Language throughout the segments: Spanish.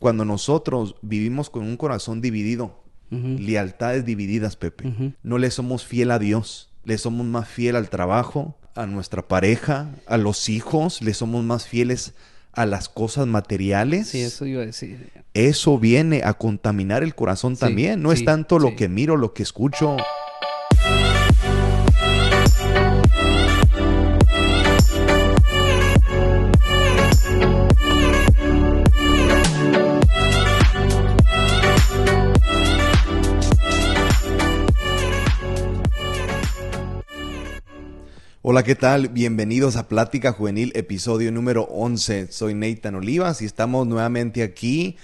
Cuando nosotros vivimos con un corazón dividido, lealtades divididas, Pepe, no le somos fiel a Dios, le somos más fiel al trabajo, a nuestra pareja, a los hijos, le somos más fieles a las cosas materiales. Sí, eso iba a decir. Eso viene a contaminar el corazón también. No es tanto lo que miro, lo que escucho. Hola, ¿qué tal? Bienvenidos a Plática Juvenil, episodio número 11. Soy Nathan Olivas y estamos nuevamente aquí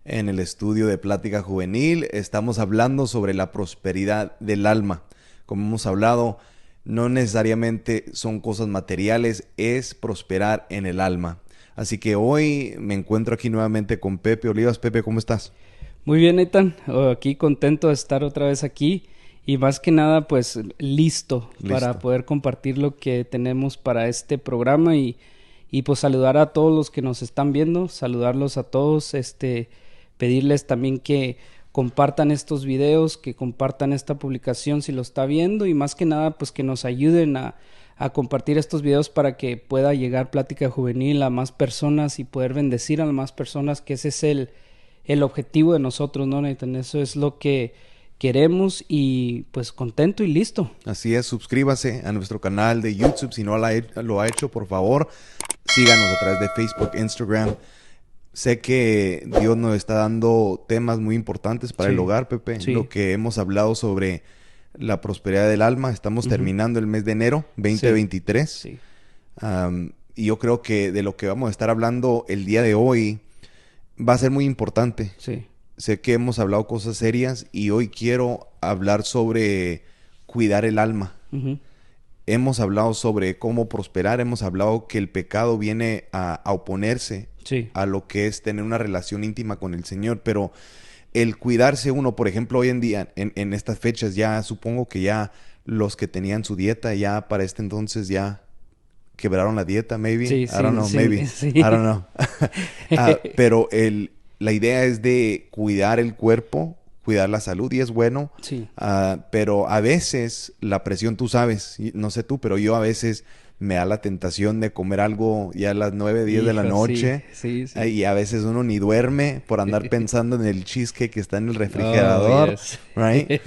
en el estudio de Plática Juvenil. Estamos hablando sobre la prosperidad del alma. Como hemos hablado, no necesariamente son cosas materiales, es prosperar en el alma. Así que hoy me encuentro aquí nuevamente con Pepe Olivas. Pepe, ¿cómo estás? Muy bien, Nathan. Aquí contento de estar otra vez aquí. Y más que nada, pues listo para poder compartir lo que tenemos para este programa y pues saludar a todos los que nos están viendo, saludarlos a todos, pedirles también que compartan estos videos, que compartan esta publicación si lo está viendo y más que nada, pues que nos ayuden a compartir estos videos para que pueda llegar Plática Juvenil a más personas y poder bendecir a más personas, que ese es el objetivo de nosotros, ¿no, Nathan? Eso es lo que queremos y pues contento y listo. Así es, suscríbase a nuestro canal de YouTube si no lo ha hecho, por favor. Síganos a través de Facebook, Instagram. Sé que Dios nos está dando temas muy importantes para el hogar, Pepe. Sí. Lo que hemos hablado sobre la prosperidad del alma. Estamos terminando el mes de enero 2023. Sí. Y yo creo que de lo que vamos a estar hablando el día de hoy va a ser muy importante. Sí. Sé que hemos hablado cosas serias y hoy quiero hablar sobre cuidar el alma. Hemos hablado sobre cómo prosperar, hemos hablado que el pecado viene a oponerse a lo que es tener una relación íntima con el Señor, pero el cuidarse uno, por ejemplo, hoy en día, en estas fechas, ya supongo que ya los que tenían su dieta, ya para este entonces ya quebraron la dieta, maybe. Sí, I don't know, maybe. Sí. I don't know. Pero la idea es de cuidar el cuerpo, cuidar la salud y es bueno. Sí. Pero a veces la presión, tú sabes, no sé tú, pero yo a veces me da la tentación de comer algo ya a las 9, 10 de la noche. Sí. Y a veces uno ni duerme por andar pensando en el cheesecake que está en el refrigerador. Oh, yes. Right?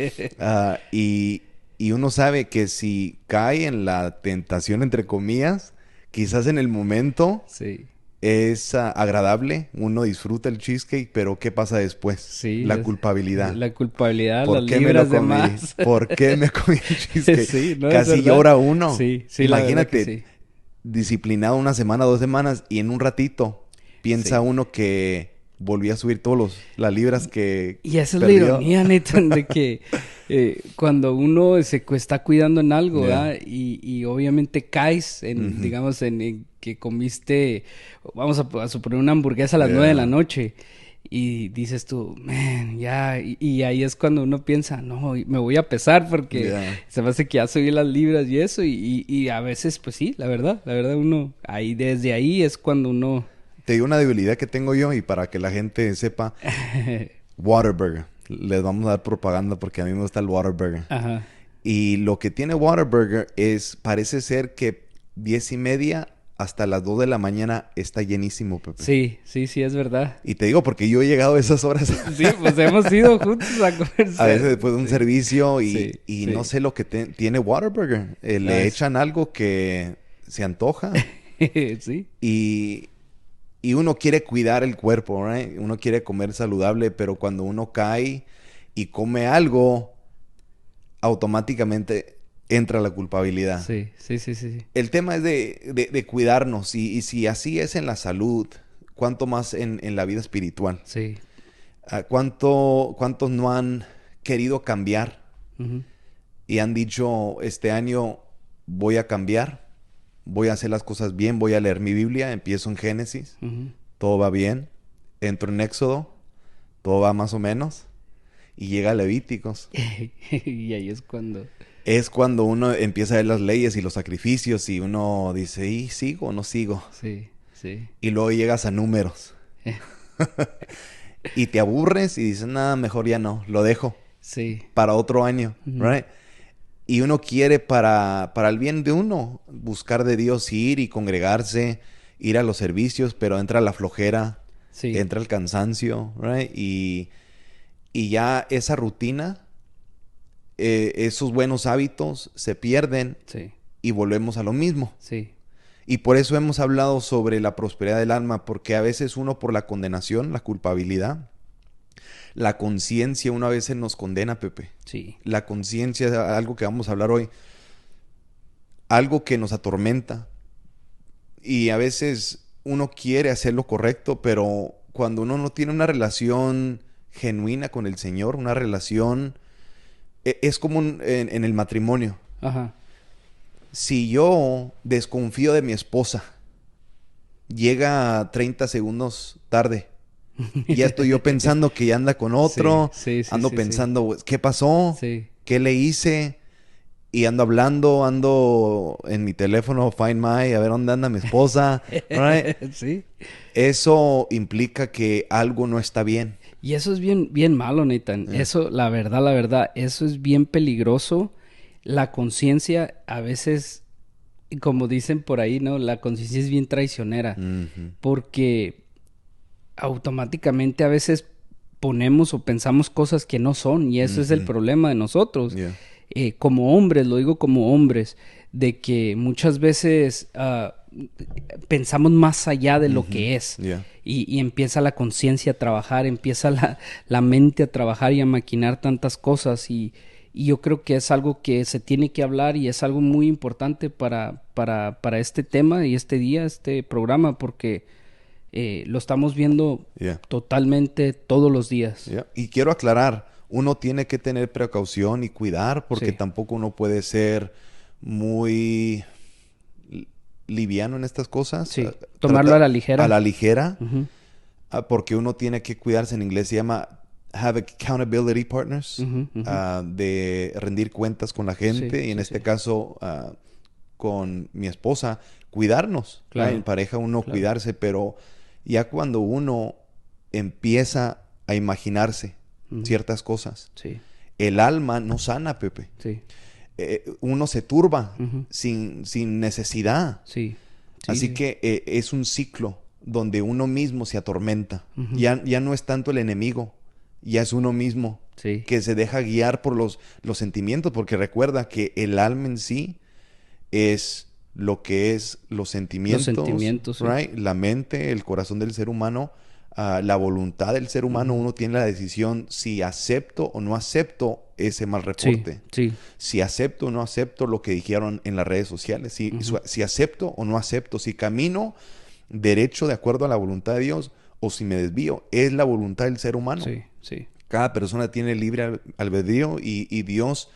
Y uno sabe que si cae en la tentación, entre comillas, quizás en el momento... Sí. Es agradable, uno disfruta el cheesecake, pero ¿qué pasa después? Sí, la culpabilidad. La culpabilidad, las libras de más. ¿Por qué me comí el cheesecake? Sí, no, casi llora uno. Sí, imagínate, disciplinado una semana, 2 semanas, y en un ratito piensa uno que volví a subir las libras que y esa es perdió. La ironía, Nathan, de que cuando uno se está cuidando en algo, ¿verdad? Y obviamente caes en, digamos, en que comiste, vamos a suponer una hamburguesa a las 9 de la noche y dices tú, man, ya, y ahí es cuando uno piensa, no, me voy a pesar porque se me hace que ya subí las libras y eso, y a veces, pues sí, la verdad uno, ahí desde ahí es cuando uno... Te digo una debilidad que tengo yo y para que la gente sepa, Whataburger. Les vamos a dar propaganda porque a mí me gusta el Whataburger. Ajá. Y lo que tiene Whataburger parece ser que 10:30 hasta las 2 de la mañana está llenísimo, Pepe. Sí, es verdad. Y te digo porque yo he llegado a esas horas. Sí, pues hemos ido juntos a comer. A veces después de un servicio y no sé lo que tiene Whataburger. Le echan algo que se antoja. Sí. Y uno quiere cuidar el cuerpo, ¿right? Uno quiere comer saludable, pero cuando uno cae y come algo, automáticamente entra la culpabilidad. Sí. El tema es de cuidarnos y si así es en la salud, ¿cuánto más en la vida espiritual? Sí. ¿Cuántos no han querido cambiar? Y han dicho, este año voy a cambiar. Voy a hacer las cosas bien, voy a leer mi Biblia, empiezo en Génesis, todo va bien, entro en Éxodo, todo va más o menos, y llega Levíticos. Y ahí es cuando... Es cuando uno empieza a ver las leyes y los sacrificios y uno dice, ¿y sigo o no sigo? Sí. Y luego llegas a Números. y te aburres y dices, nada, mejor ya no, lo dejo. Sí. Para otro año, right? Y uno quiere para el bien de uno buscar de Dios, ir y congregarse, ir a los servicios, pero entra la flojera, entra el cansancio, right? Y ya esa rutina, esos buenos hábitos se pierden y volvemos a lo mismo. Sí. Y por eso hemos hablado sobre la prosperidad del alma, porque a veces uno por la condenación, la culpabilidad, la conciencia, uno a veces nos condena, Pepe. Sí. La conciencia, algo que vamos a hablar hoy, algo que nos atormenta. Y a veces uno quiere hacer lo correcto, pero cuando uno no tiene una relación genuina con el Señor, una relación, es como en el matrimonio. Ajá. Si yo desconfío de mi esposa, llega 30 segundos tarde, y ya estoy yo pensando que ya anda con otro, ando pensando, ¿qué pasó? ¿Qué le hice? Y ando en mi teléfono, Find My, a ver dónde anda mi esposa. Right? Sí. Eso implica que algo no está bien. Y eso es bien, bien malo, Nathan. Eso, la verdad, eso es bien peligroso. La conciencia, a veces, como dicen por ahí, ¿no? La conciencia es bien traicionera. Porque automáticamente a veces ponemos o pensamos cosas que no son. Y eso es el problema de nosotros. Como hombres, lo digo como hombres, de que muchas veces pensamos más allá de lo que es. Y empieza la conciencia a trabajar, empieza la mente a trabajar y a maquinar tantas cosas. Y yo creo que es algo que se tiene que hablar y es algo muy importante para este tema y este día, este programa, porque lo estamos viendo totalmente todos los días. Y quiero aclarar, uno tiene que tener precaución y cuidar, porque tampoco uno puede ser muy liviano en estas cosas. Tomarlo a la ligera. A la ligera, porque uno tiene que cuidarse. En inglés se llama have accountability partners, de rendir cuentas con la gente, y en este caso con mi esposa, cuidarnos. En pareja uno cuidarse, pero ya cuando uno empieza a imaginarse ciertas cosas, el alma no sana, Pepe. Uno se turba sin necesidad. Así que es un ciclo donde uno mismo se atormenta. Ya no es tanto el enemigo, ya es uno mismo que se deja guiar por los sentimientos, porque recuerda que el alma en sí es lo que es los sentimientos, right? La mente, el corazón del ser humano, la voluntad del ser humano. Uno tiene la decisión si acepto o no acepto ese mal reporte. Si acepto o no acepto lo que dijeron en las redes sociales. Si acepto o no acepto. Si camino derecho de acuerdo a la voluntad de Dios o si me desvío. Es la voluntad del ser humano. Cada persona tiene libre albedrío y Dios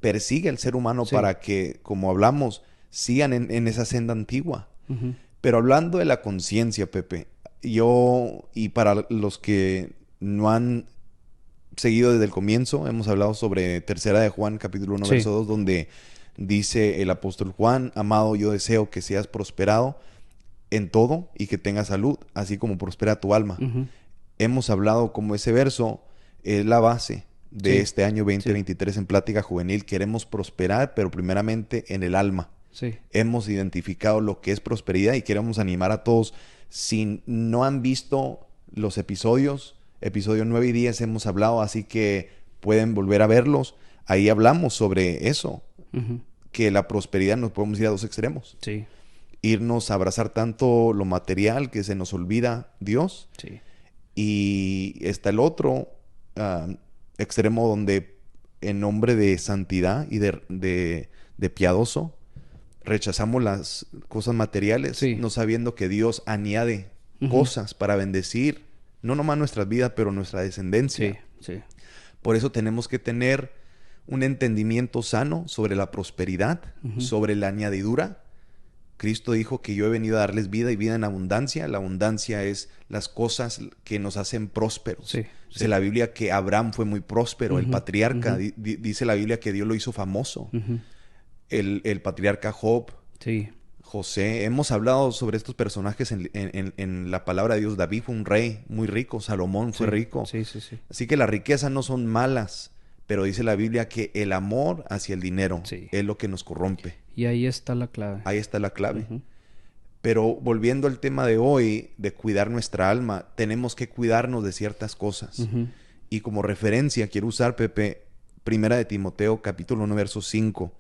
persigue al ser humano para que, como hablamos, sigan en esa senda antigua. Pero hablando de la conciencia, Pepe, y para los que no han seguido desde el comienzo, hemos hablado sobre Tercera de Juan, capítulo 1, verso 2, donde dice el apóstol Juan: amado, yo deseo que seas prosperado en todo y que tengas salud, así como prospera tu alma. Hemos hablado como ese verso es la base de este año 2023 en Plática Juvenil. Queremos prosperar, pero primeramente en el alma. Hemos identificado lo que es prosperidad y queremos animar a todos. Si no han visto los episodio 9 y 10 hemos hablado, así que pueden volver a verlos. Ahí hablamos sobre eso, que la prosperidad nos podemos ir a dos extremos. Irnos a abrazar tanto lo material que se nos olvida Dios. Y está el otro extremo donde en nombre de santidad y de piadoso rechazamos las cosas materiales, no sabiendo que Dios añade cosas para bendecir, no nomás nuestras vidas, pero nuestra descendencia. Por eso tenemos que tener un entendimiento sano sobre la prosperidad, sobre la añadidura. Cristo dijo que yo he venido a darles vida y vida en abundancia. La abundancia es las cosas que nos hacen prósperos. Dice la Biblia que Abraham fue muy próspero, el patriarca. Dice la Biblia que Dios lo hizo famoso. El patriarca Job. José. Hemos hablado sobre estos personajes en la palabra de Dios. David fue un rey muy rico. Salomón fue rico. Sí, sí, sí. Así que las riquezas no son malas, pero dice la Biblia que el amor hacia el dinero es lo que nos corrompe. Y ahí está la clave. Ahí está la clave. Pero volviendo al tema de hoy, de cuidar nuestra alma, tenemos que cuidarnos de ciertas cosas. Y como referencia quiero usar, Pepe, Primera de Timoteo, capítulo 1, verso 5.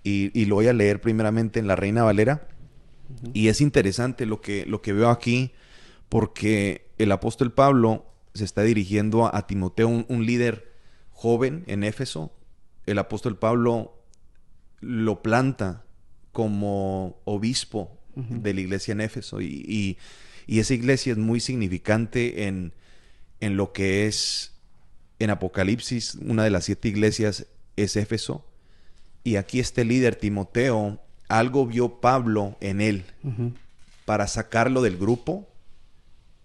Y lo voy a leer primeramente en la Reina Valera. Y es interesante lo que veo aquí, porque el apóstol Pablo se está dirigiendo a Timoteo, un líder joven en Éfeso. El apóstol Pablo lo planta como obispo de la iglesia en Éfeso. Y esa iglesia es muy significante en lo que es en Apocalipsis. Una de las 7 iglesias es Éfeso. Y aquí este líder, Timoteo, algo vio Pablo en él para sacarlo del grupo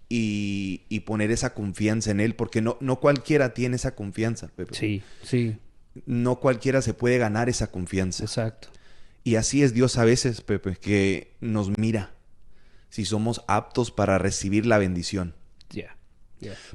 y poner esa confianza en él, porque no cualquiera tiene esa confianza, Pepe. Sí, sí. No cualquiera se puede ganar esa confianza. Exacto. Y así es Dios a veces, Pepe, que nos mira si somos aptos para recibir la bendición.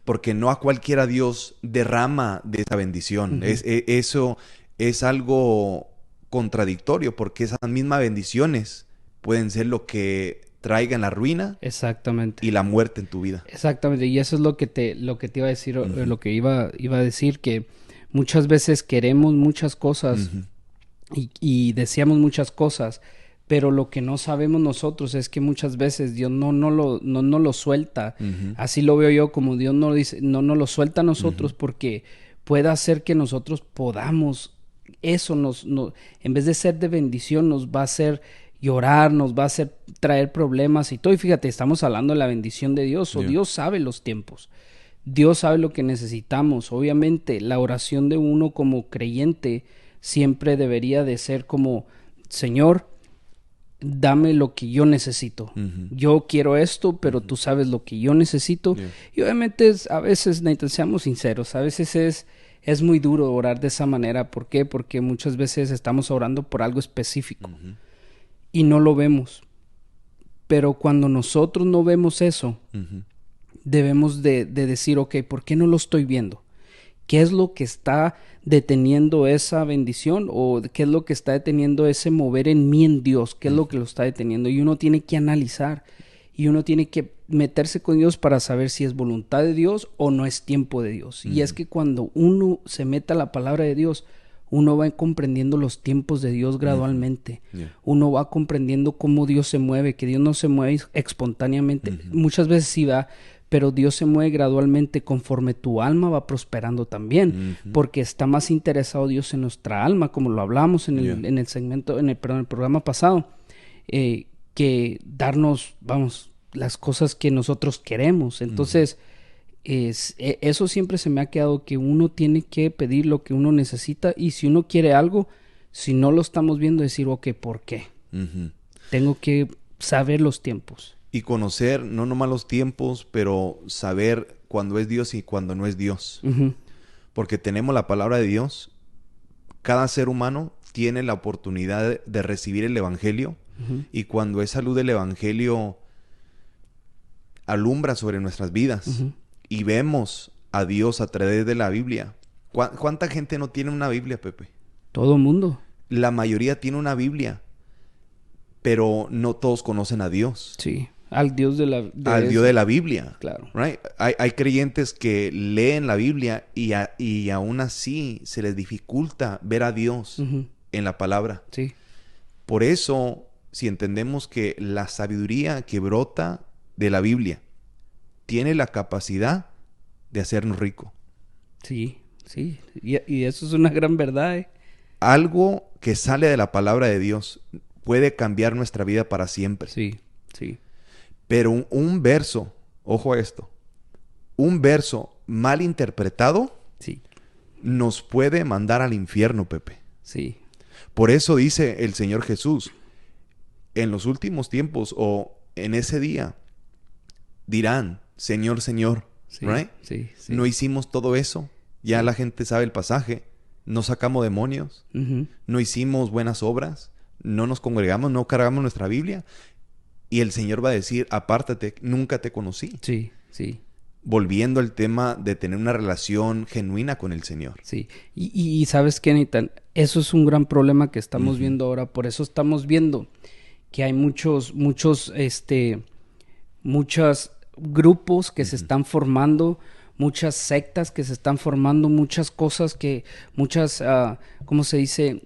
Porque no a cualquiera Dios derrama de esa bendición. Eso es algo contradictorio, porque esas mismas bendiciones pueden ser lo que traigan la ruina. Exactamente. Y la muerte en tu vida. Exactamente. Y eso es lo que te iba a decir, lo que iba a decir, que muchas veces queremos muchas cosas y deseamos muchas cosas, pero lo que no sabemos nosotros es que muchas veces Dios no lo suelta. Así lo veo yo, como Dios no lo suelta a nosotros, porque puede hacer que nosotros podamos, eso en vez de ser de bendición, nos va a hacer llorar, nos va a hacer traer problemas y todo. Y fíjate, estamos hablando de la bendición de Dios. Dios sabe los tiempos. Dios sabe lo que necesitamos. Obviamente, la oración de uno como creyente siempre debería de ser como: Señor, dame lo que yo necesito. Yo quiero esto, pero tú sabes lo que yo necesito. Y obviamente a veces, seamos sinceros, a veces es muy duro orar de esa manera. ¿Por qué? Porque muchas veces estamos orando por algo específico y no lo vemos. Pero cuando nosotros no vemos eso, debemos de decir, ok, ¿por qué no lo estoy viendo? ¿Qué es lo que está deteniendo esa bendición? ¿O qué es lo que está deteniendo ese mover en mí en Dios? ¿Qué es lo que lo está deteniendo? Y uno tiene que analizar. Y uno tiene que meterse con Dios para saber si es voluntad de Dios o no es tiempo de Dios. Y es que cuando uno se mete a la palabra de Dios, uno va comprendiendo los tiempos de Dios gradualmente. Uno va comprendiendo cómo Dios se mueve, que Dios no se mueve espontáneamente. Muchas veces sí va, pero Dios se mueve gradualmente conforme tu alma va prosperando también, porque está más interesado Dios en nuestra alma, como lo hablamos en el segmento, en el programa pasado, que darnos, las cosas que nosotros queremos. Entonces, eso siempre se me ha quedado, que uno tiene que pedir lo que uno necesita, y si uno quiere algo, si no lo estamos viendo, decir, ok, ¿por qué? Tengo que saber los tiempos. Y conocer no nomás los tiempos, pero saber cuándo es Dios y cuándo no es Dios. Porque tenemos la palabra de Dios. Cada ser humano tiene la oportunidad de recibir el evangelio. Y cuando esa luz del evangelio alumbra sobre nuestras vidas y vemos a Dios a través de la Biblia. ¿Cuánta gente no tiene una Biblia, Pepe? Todo el mundo. La mayoría tiene una Biblia, pero no todos conocen a Dios. Sí. Al Dios de Dios de la Biblia. Claro. Right? Hay creyentes que leen la Biblia y aún así se les dificulta ver a Dios en la palabra. Sí. Por eso, si entendemos que la sabiduría que brota de la Biblia tiene la capacidad de hacernos ricos. Sí, sí. Y eso es una gran verdad. Algo que sale de la palabra de Dios puede cambiar nuestra vida para siempre. Sí, sí. Pero un verso, ojo a esto, un verso mal interpretado nos puede mandar al infierno, Pepe. Sí. Por eso dice el Señor Jesús, en los últimos tiempos o en ese día, dirán, Señor, Señor, right? Sí. No hicimos todo eso, ya la gente sabe el pasaje, no sacamos demonios, no hicimos buenas obras, no nos congregamos, no cargamos nuestra Biblia. Y el Señor va a decir, apártate, nunca te conocí. Sí, sí. Volviendo al tema de tener una relación genuina con el Señor. Sí. Y ¿sabes qué, Nathan? Eso es un gran problema que estamos viendo ahora. Por eso estamos viendo que hay muchos grupos que se están formando, muchas sectas que se están formando, muchas cosas ¿cómo se dice?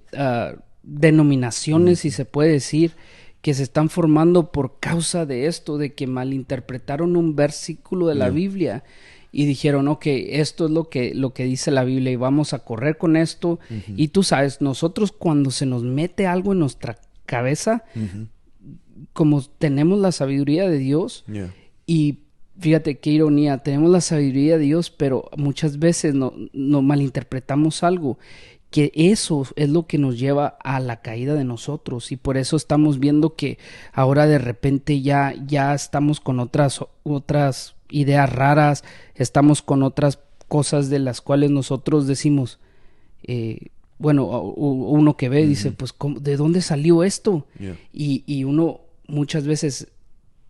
Denominaciones, si se puede decir, que se están formando por causa de esto, de que malinterpretaron un versículo de la Biblia y dijeron, ok, esto es lo que dice la Biblia y vamos a correr con esto. Y tú sabes, nosotros cuando se nos mete algo en nuestra cabeza, como tenemos la sabiduría de Dios, y fíjate qué ironía, tenemos la sabiduría de Dios, pero muchas veces no malinterpretamos algo, que eso es lo que nos lleva a la caída de nosotros, y por eso estamos viendo que ahora de repente ya estamos con otras ideas raras, estamos con otras cosas de las cuales nosotros decimos, bueno, uno que ve dice, pues, ¿de dónde salió esto? Y uno muchas veces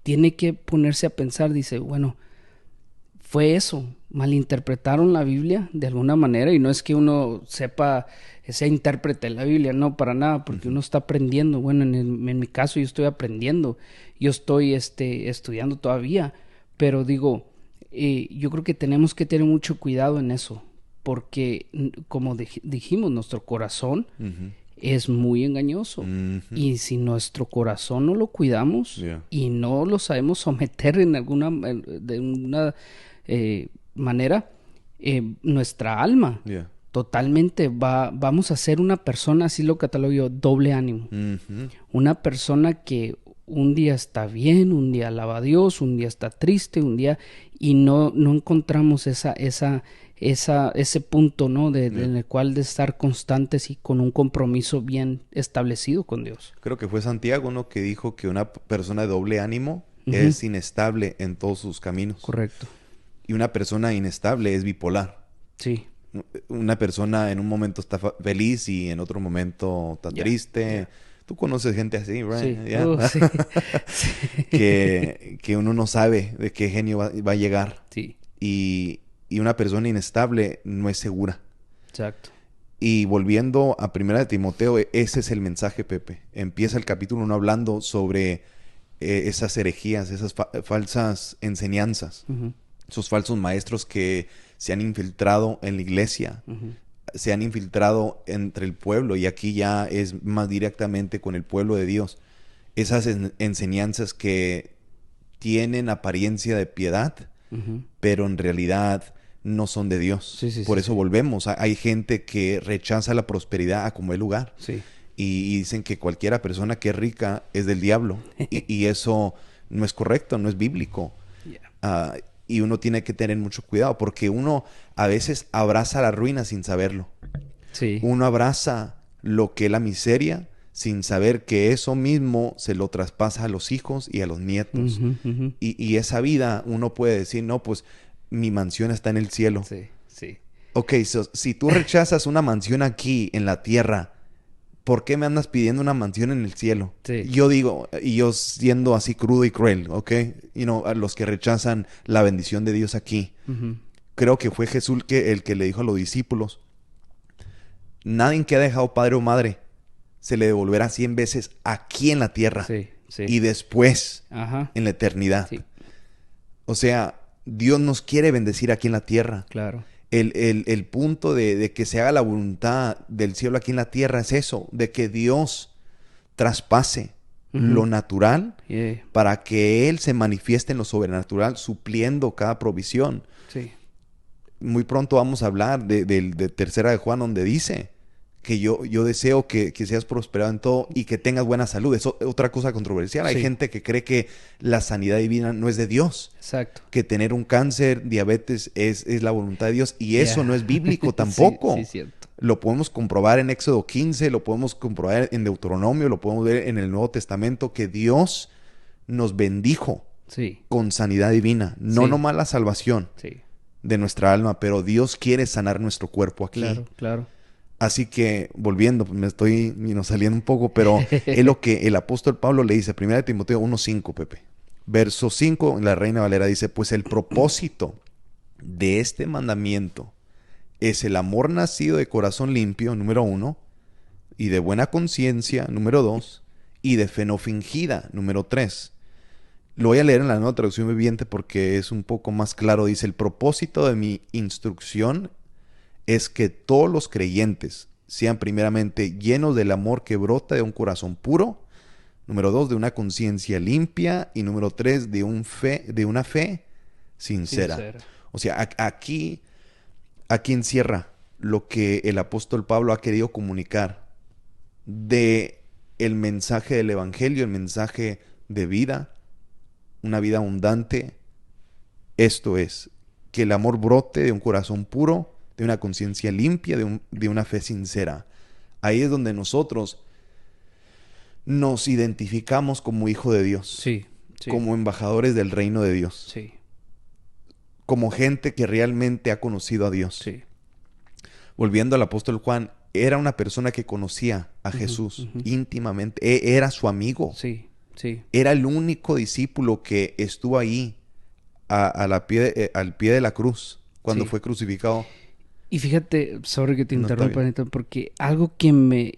tiene que ponerse a pensar, dice, bueno, fue eso, malinterpretaron la Biblia de alguna manera, y no es que uno sea intérprete de la Biblia, no, para nada, porque uno está aprendiendo. Bueno, en mi caso yo estoy aprendiendo, yo estoy estudiando todavía, pero digo, yo creo que tenemos que tener mucho cuidado en eso, porque como dijimos, nuestro corazón es muy engañoso, y si nuestro corazón no lo cuidamos y no lo sabemos someter de una manera, nuestra alma totalmente vamos a ser una persona, así lo catalogo yo, doble ánimo. Una persona que un día está bien, un día alaba a Dios, un día está triste, un día, y no encontramos ese punto, ¿no? En el cual de estar constantes y con un compromiso bien establecido con Dios. Creo que fue Santiago, ¿no? Que dijo que una persona de doble ánimo es inestable en todos sus caminos. Correcto. Y una persona inestable es bipolar. Sí. Una persona en un momento está feliz y en otro momento está triste. Tú conoces gente así, right? Sí. Sí. que uno no sabe de qué genio va a llegar. Sí. Y una persona inestable no es segura. Exacto. Y volviendo a 1 Timoteo, ese es el mensaje, Pepe. Empieza el capítulo 1 hablando sobre esas herejías, esas falsas enseñanzas. Esos falsos maestros que se han infiltrado en la iglesia, se han infiltrado entre el pueblo, y aquí ya es más directamente con el pueblo de Dios. Esas enseñanzas que tienen apariencia de piedad, pero en realidad no son de Dios. Por eso volvemos. Hay gente que rechaza la prosperidad a como el lugar. Y dicen que cualquiera persona que es rica es del diablo. y eso no es correcto, no es bíblico. Y uno tiene que tener mucho cuidado, porque uno a veces abraza la ruina sin saberlo. Uno abraza lo que es la miseria sin saber que eso mismo se lo traspasa a los hijos y a los nietos. Y esa vida uno puede decir, no, pues mi mansión está en el cielo. Ok, si tú rechazas una mansión aquí en la tierra, ¿por qué me andas pidiendo una mansión en el cielo? Yo digo, y yo siendo así crudo y cruel, ¿ok? A los que rechazan la bendición de Dios aquí. Creo que fue Jesús el que le dijo a los discípulos, nadie que ha dejado padre o madre se le devolverá 100 veces aquí en la tierra y después en la eternidad. O sea, Dios nos quiere bendecir aquí en la tierra. Claro. El punto de que se haga la voluntad del cielo aquí en la tierra es eso, de que Dios traspase lo natural para que Él se manifieste en lo sobrenatural, supliendo cada provisión. Muy pronto vamos a hablar de 3 de Juan, donde dice que yo deseo que seas prosperado en todo y que tengas buena salud. Es otra cosa controversial. Hay gente que cree que la sanidad divina no es de Dios. Exacto. Que tener un cáncer, diabetes, es la voluntad de Dios. Y eso no es bíblico tampoco. Cierto. Lo podemos comprobar en Éxodo 15, lo podemos comprobar en Deuteronomio, lo podemos ver en el Nuevo Testamento, que Dios nos bendijo con sanidad divina. No nomás la salvación de nuestra alma, pero Dios quiere sanar nuestro cuerpo aquí. Claro. Así que, volviendo, me estoy saliendo un poco, pero es lo que el apóstol Pablo le dice, 1 Timoteo 1:5, Pepe. Verso 5, en la Reina Valera dice, pues el propósito de este mandamiento es el amor nacido de corazón limpio, número 1, y de buena conciencia, número 2, y de fe no fingida, número 3. Lo voy a leer en la nueva traducción viviente porque es un poco más claro. Dice, el propósito de mi instrucción es que todos los creyentes sean primeramente llenos del amor que brota de un corazón puro, número 2, de una conciencia limpia, y número 3, de una fe sincera. O sea, aquí encierra lo que el apóstol Pablo ha querido comunicar de el mensaje del evangelio, el mensaje de vida, una vida abundante. Esto es, que el amor brote de un corazón puro, de una conciencia limpia, de una fe sincera. Ahí es donde nosotros nos identificamos como hijo de Dios. Sí, sí. Como embajadores del reino de Dios. Sí. Como gente que realmente ha conocido a Dios. Sí. Volviendo al apóstol Juan, era una persona que conocía a Jesús íntimamente. Era su amigo. Sí, sí. Era el único discípulo que estuvo ahí al pie de la cruz cuando fue crucificado. Y fíjate, sorry que te interrumpa, porque algo que me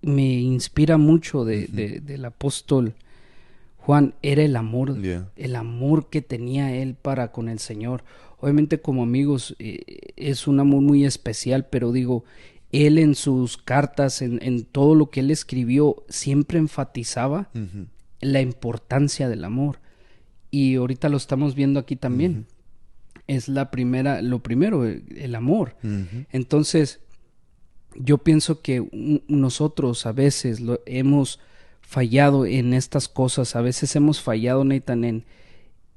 inspira mucho del apóstol Juan era el amor, el amor que tenía él para con el Señor. Obviamente como amigos es un amor muy especial, pero digo, él en sus cartas, en todo lo que él escribió, siempre enfatizaba la importancia del amor. Y ahorita lo estamos viendo aquí también. Es lo primero, el amor. Entonces, yo pienso que nosotros a veces hemos fallado en estas cosas, a veces hemos fallado, Nathan,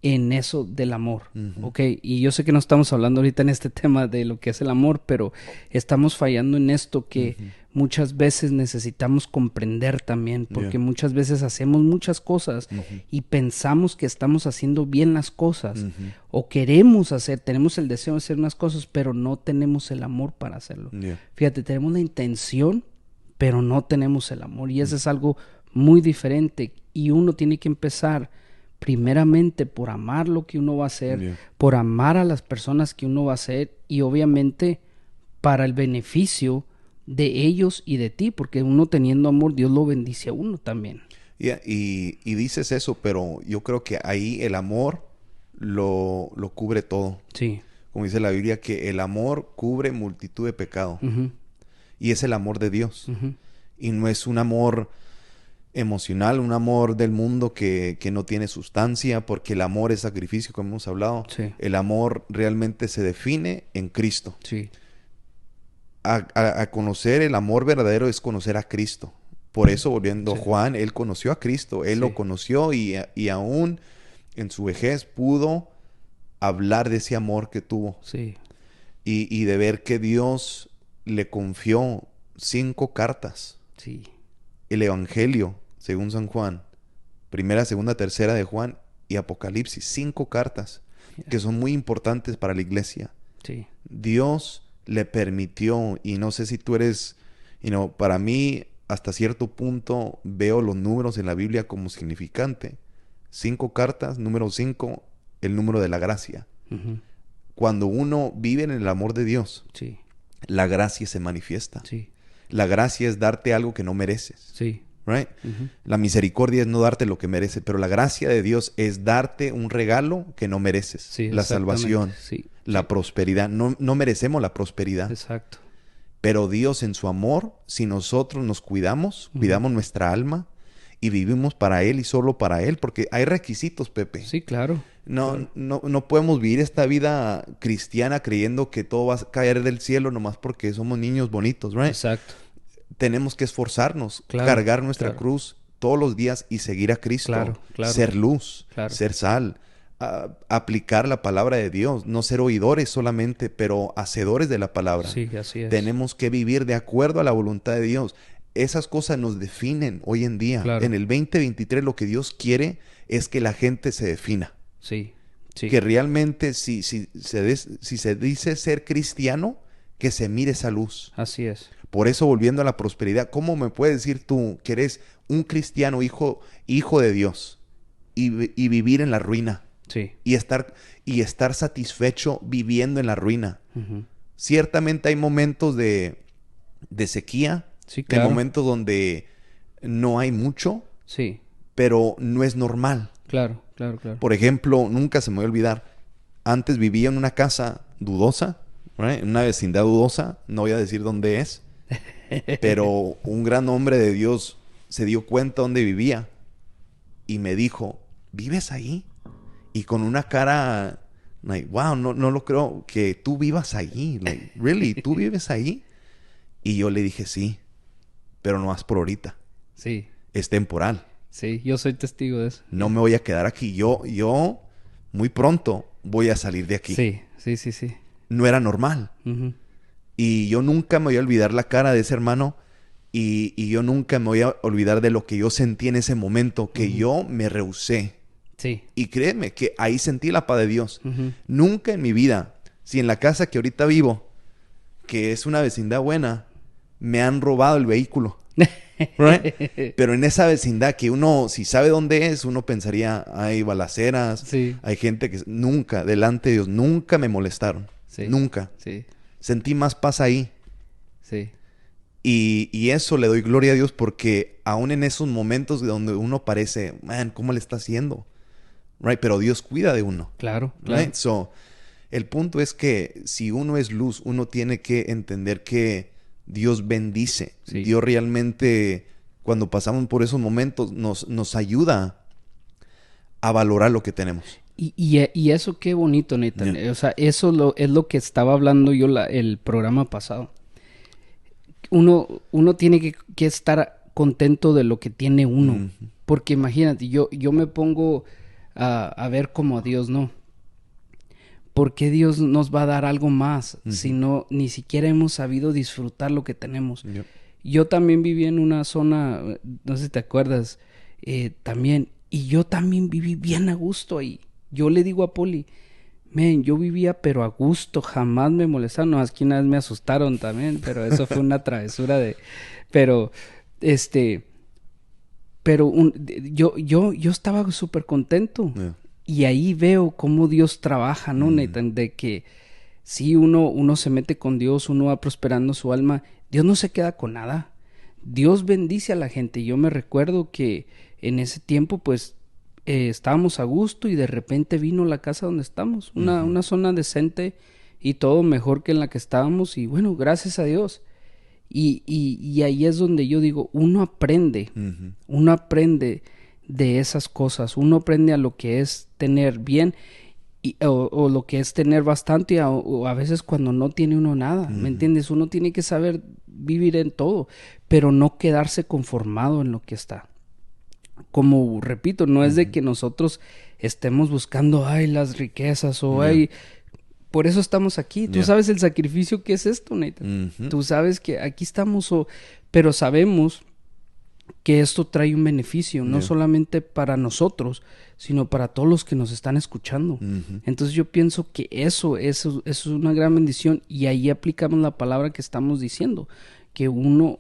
en eso del amor, ¿ok? Y yo sé que no estamos hablando ahorita en este tema de lo que es el amor, pero estamos fallando en esto que muchas veces necesitamos comprender también, porque muchas veces hacemos muchas cosas y pensamos que estamos haciendo bien las cosas, o tenemos el deseo de hacer unas cosas, pero no tenemos el amor para hacerlo. Fíjate, tenemos la intención, pero no tenemos el amor, y eso es algo muy diferente, y uno tiene que empezar primeramente por amar lo que uno va a hacer, por amar a las personas que uno va a hacer, y obviamente para el beneficio de ellos y de ti, porque uno teniendo amor, Dios lo bendice a uno también. Y dices eso, pero yo creo que ahí el amor lo cubre todo. Sí. Como dice la Biblia, que el amor cubre multitud de pecado. Y es el amor de Dios. Y no es un amor emocional, un amor del mundo que no tiene sustancia, porque el amor es sacrificio, como hemos hablado. Sí. El amor realmente se define en Cristo. Sí. A conocer el amor verdadero es conocer a Cristo. Por eso, volviendo a Juan, él conoció a Cristo, él lo conoció y aún en su vejez pudo hablar de ese amor que tuvo. Sí. Y de ver que Dios le confió 5 cartas. Sí. El Evangelio, según San Juan, 1, 2, 3 de Juan y Apocalipsis, 5 cartas que son muy importantes para la iglesia. Sí. Dios le permitió, y no sé si tú eres, para mí, hasta cierto punto, veo los números en la Biblia como significante. 5 cartas, número 5, el número de la gracia. Cuando uno vive en el amor de Dios, la gracia se manifiesta. La gracia es darte algo que no mereces. Right? La misericordia es no darte lo que mereces, pero la gracia de Dios es darte un regalo que no mereces. La salvación, la prosperidad. No merecemos la prosperidad. Exacto. Pero Dios en su amor, si nosotros nos cuidamos, cuidamos nuestra alma y vivimos para Él y solo para Él, porque hay requisitos, Pepe. Sí, claro. No podemos vivir esta vida cristiana creyendo que todo va a caer del cielo nomás porque somos niños bonitos, right? Exacto. Tenemos que esforzarnos, cargar nuestra cruz todos los días y seguir a Cristo. Ser luz, ser sal, aplicar la palabra de Dios, no ser oidores solamente, pero hacedores de la palabra. Sí, así es. Tenemos que vivir de acuerdo a la voluntad de Dios. Esas cosas nos definen hoy en día. En el 2023 lo que Dios quiere es que la gente se defina. Sí. Que realmente si se dice ser cristiano, que se mire esa luz. Así es. Por eso, volviendo a la prosperidad, ¿cómo me puedes decir tú que eres un cristiano, hijo de Dios, y vivir en la ruina? Sí. Y estar satisfecho viviendo en la ruina. Uh-huh. Ciertamente hay momentos de sequía, sí, claro. Hay momentos donde no hay mucho, sí, pero no es normal. Claro. Por ejemplo, nunca se me va a olvidar, antes vivía en una casa dudosa, ¿right? En una vecindad dudosa, no voy a decir dónde es, pero un gran hombre de Dios se dio cuenta dónde vivía y me dijo, ¿vives ahí? Y con una cara, like, wow, no lo creo que tú vivas ahí. Like, really, ¿tú vives ahí? Y yo le dije, sí, pero no más por ahorita. Sí. Es temporal. Sí, yo soy testigo de eso. No me voy a quedar aquí. Yo muy pronto voy a salir de aquí. Sí. No era normal. Uh-huh. Y yo nunca me voy a olvidar la cara de ese hermano. Y yo nunca me voy a olvidar de lo que yo sentí en ese momento, que yo me rehusé. Sí. Y créeme que ahí sentí la paz de Dios. Uh-huh. Nunca en mi vida, si en la casa que ahorita vivo, que es una vecindad buena, me han robado el vehículo. Right? Pero en esa vecindad que uno, si sabe dónde es, uno pensaría, hay balaceras, sí. hay gente que nunca, delante de Dios, nunca me molestaron. Sí. Nunca. Sí. Sentí más paz ahí. Sí. Y eso le doy gloria a Dios porque aún en esos momentos donde uno parece, man, ¿cómo le está haciendo? Right? Pero Dios cuida de uno. Claro. Right? So, el punto es que si uno es luz, uno tiene que entender que Dios bendice. Sí. Dios realmente, cuando pasamos por esos momentos, nos ayuda a valorar lo que tenemos. Y eso qué bonito, Nathan. Yeah. O sea, eso es lo que estaba hablando yo el programa pasado. Uno tiene que estar contento de lo que tiene uno. Uh-huh. Porque imagínate, yo me pongo a ver como a Dios, ¿no? ¿Por qué Dios nos va a dar algo más si no ni siquiera hemos sabido disfrutar lo que tenemos? Yep. Yo también viví en una zona, no sé si te acuerdas, también, y yo también viví bien a gusto ahí. Yo le digo a Poli, yo vivía pero a gusto, jamás me molestaron. No, aquí una vez me asustaron también, pero eso fue una travesura Pero yo estaba súper contento. Yeah. Y ahí veo cómo Dios trabaja, ¿no, Nathan? De que si uno se mete con Dios, uno va prosperando su alma. Dios no se queda con nada. Dios bendice a la gente. Yo me recuerdo que en ese tiempo, pues, estábamos a gusto y de repente vino la casa donde estamos. Una zona decente y todo mejor que en la que estábamos. Y bueno, gracias a Dios. Y ahí es donde yo digo, uno aprende de esas cosas, uno aprende a lo que es tener bien o lo que es tener bastante o a veces cuando no tiene uno nada, ¿me entiendes? Uno tiene que saber vivir en todo, pero no quedarse conformado en lo que está. Como repito, no es de que nosotros estemos buscando, las riquezas o por eso estamos aquí. Tú sabes el sacrificio que es esto, Nathan. Tú sabes que aquí estamos, pero sabemos que esto trae un beneficio, no solamente para nosotros, sino para todos los que nos están escuchando. Entonces yo pienso que eso es una gran bendición y ahí aplicamos la palabra que estamos diciendo, que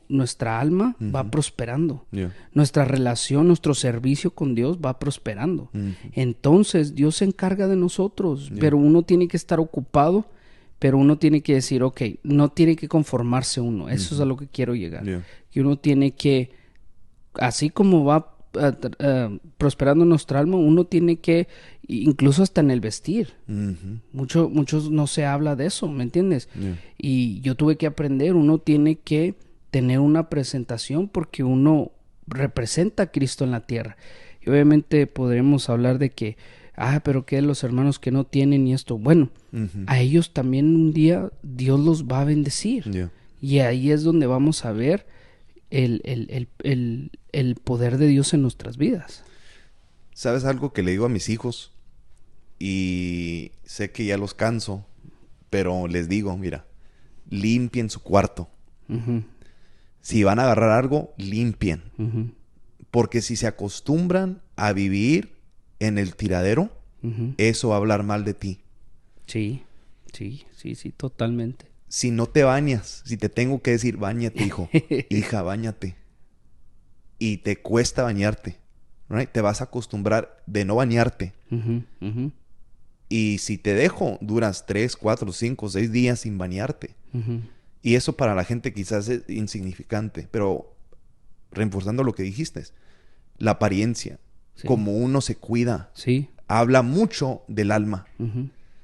nuestra alma va prosperando, nuestra relación, nuestro servicio con Dios va prosperando. Entonces Dios se encarga de nosotros, pero uno tiene que estar ocupado, pero uno tiene que decir, okay, no tiene que conformarse uno, eso es a lo que quiero llegar, que uno tiene que, así como va prosperando nuestra alma, uno tiene que, incluso hasta en el vestir. Muchos no se habla de eso, ¿me entiendes? Y yo tuve que aprender, uno tiene que tener una presentación porque uno representa a Cristo en la tierra. Y obviamente podremos hablar de que, pero que los hermanos que no tienen y esto, bueno, a ellos también un día Dios los va a bendecir. Y ahí es donde vamos a ver el poder de Dios en nuestras vidas. ¿Sabes algo que le digo a mis hijos? Y sé que ya los canso, pero les digo, mira, limpien su cuarto. Si van a agarrar algo, limpien. Porque si se acostumbran a vivir en el tiradero, eso va a hablar mal de ti. Sí, totalmente. Si no te bañas, si te tengo que decir, báñate, hijo, hija, báñate, y te cuesta bañarte, right? Te vas a acostumbrar de no bañarte. Y si te dejo, duras 3, 4, 5, 6 días sin bañarte. Y eso para la gente quizás es insignificante, pero reforzando lo que dijiste, la apariencia, como uno se cuida, habla mucho del alma.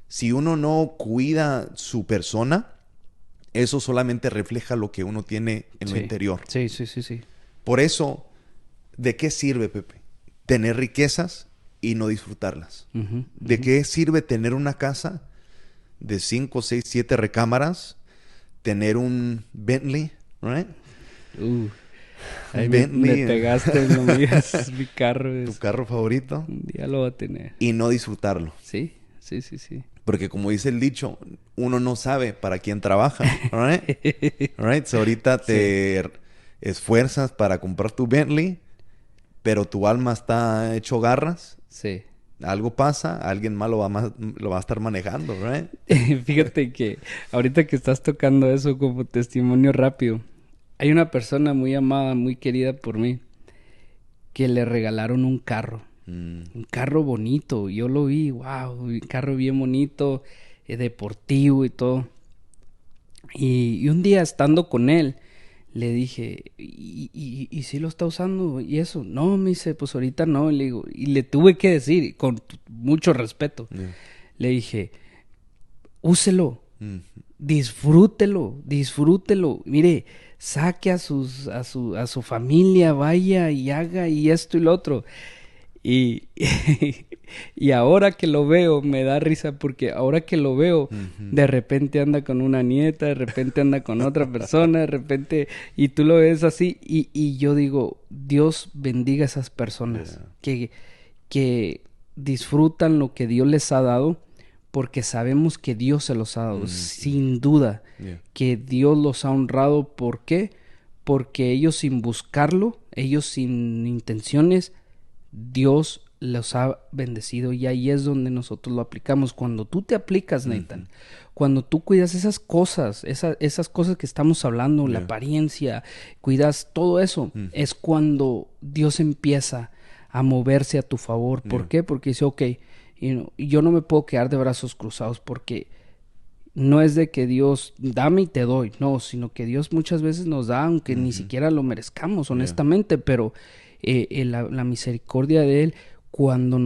Si uno no cuida su persona, eso solamente refleja lo que uno tiene en lo interior. Sí. Por eso, ¿de qué sirve, Pepe? Tener riquezas y no disfrutarlas. ¿De qué sirve tener una casa de 5, 6, 7 recámaras? Tener un Bentley, ¿right? Ahí me pegaste en lo mío. Es mi carro. ¿Tu carro favorito? Un día lo va a tener. Y no disfrutarlo. Sí. Porque como dice el dicho, uno no sabe para quién trabaja, right? So ahorita te esfuerzas para comprar tu Bentley, pero tu alma está hecho garras. Sí. Algo pasa, alguien más lo va a estar manejando, right? Fíjate que ahorita que estás tocando eso como testimonio rápido, hay una persona muy amada, muy querida por mí, que le regalaron un carro. Un carro bonito. Yo lo vi, wow, un carro bien bonito, deportivo y todo. Y un día estando con él, le dije, ¿y si lo está usando? ¿Y eso? No, me dice, pues ahorita no. Le digo, y le tuve que decir, con mucho respeto, le dije, úselo, disfrútelo. Mire, saque a su familia, vaya y haga y esto y lo otro. Y ahora que lo veo, me da risa porque ahora que lo veo, de repente anda con una nieta, de repente anda con otra persona, de repente, y tú lo ves así, y yo digo, Dios bendiga a esas personas que disfrutan lo que Dios les ha dado, porque sabemos que Dios se los ha dado, sin duda, que Dios los ha honrado. ¿Por qué? Porque ellos sin buscarlo, ellos sin intenciones, Dios los ha bendecido, y ahí es donde nosotros lo aplicamos. Cuando tú te aplicas, Nathan, cuando tú cuidas esas cosas, esas cosas que estamos hablando, la apariencia, cuidas todo eso, es cuando Dios empieza a moverse a tu favor. ¿Por qué? Porque dice, ok, yo no me puedo quedar de brazos cruzados, porque no es de que Dios dame y te doy, no, sino que Dios muchas veces nos da, aunque ni siquiera lo merezcamos, honestamente, pero la misericordia de Él, cuando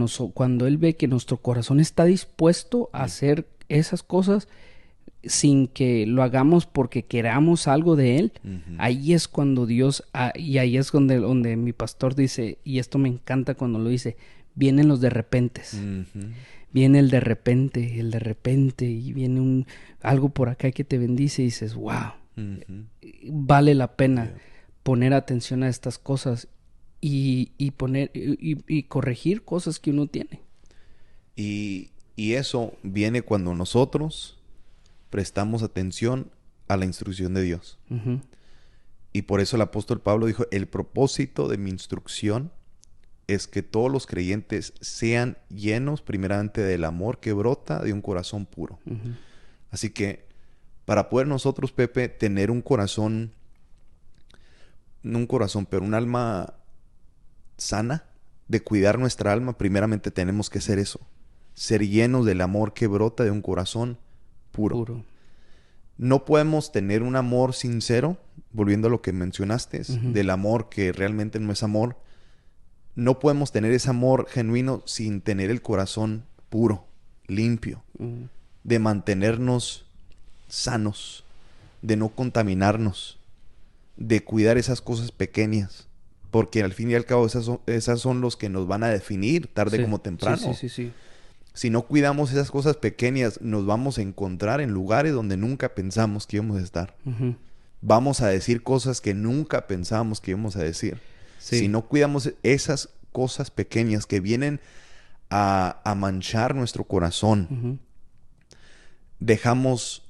Él ve que nuestro corazón está dispuesto a hacer esas cosas sin que lo hagamos porque queramos algo de Él, ahí es cuando Dios, y ahí es donde mi pastor dice, y esto me encanta cuando lo dice, vienen los de repentes. Viene el de repente, y viene algo por acá que te bendice y dices, wow, vale la pena poner atención a estas cosas y poner y corregir cosas que uno tiene. Y eso viene cuando nosotros prestamos atención a la instrucción de Dios. Y por eso el apóstol Pablo dijo, el propósito de mi instrucción es que todos los creyentes sean llenos primeramente del amor que brota de un corazón puro. Así que para poder nosotros, Pepe, tener un corazón, no un corazón, pero un alma sana, de cuidar nuestra alma, primeramente tenemos que ser eso, ser llenos del amor que brota de un corazón puro. No podemos tener un amor sincero, volviendo a lo que mencionaste, del amor que realmente no es amor. No podemos tener ese amor genuino sin tener el corazón puro, limpio, de mantenernos sanos, de no contaminarnos, de cuidar esas cosas pequeñas, porque al fin y al cabo esas son los que nos van a definir tarde como temprano. Sí. Si no cuidamos esas cosas pequeñas, nos vamos a encontrar en lugares donde nunca pensamos que íbamos a estar. Vamos a decir cosas que nunca pensábamos que íbamos a decir. Si no cuidamos esas cosas pequeñas que vienen a manchar nuestro corazón, dejamos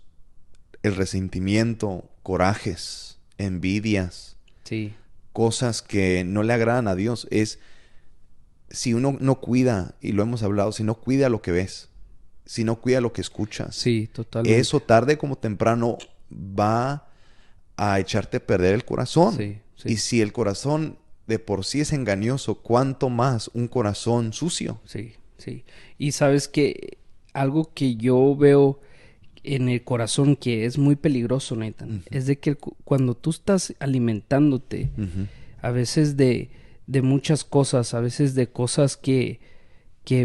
el resentimiento, corajes, envidias, cosas que no le agradan a Dios. Si uno no cuida, y lo hemos hablado, si no cuida lo que ves, si no cuida lo que escuchas, totalmente. eso tarde como temprano va a echarte a perder el corazón. Sí, sí. Y si el corazón de por sí es engañoso, ¿cuánto más un corazón sucio? Sí, sí. Y sabes que algo que yo veo en el corazón que es muy peligroso, Nathan, es de que cuando tú estás alimentándote a veces de muchas cosas, a veces de cosas que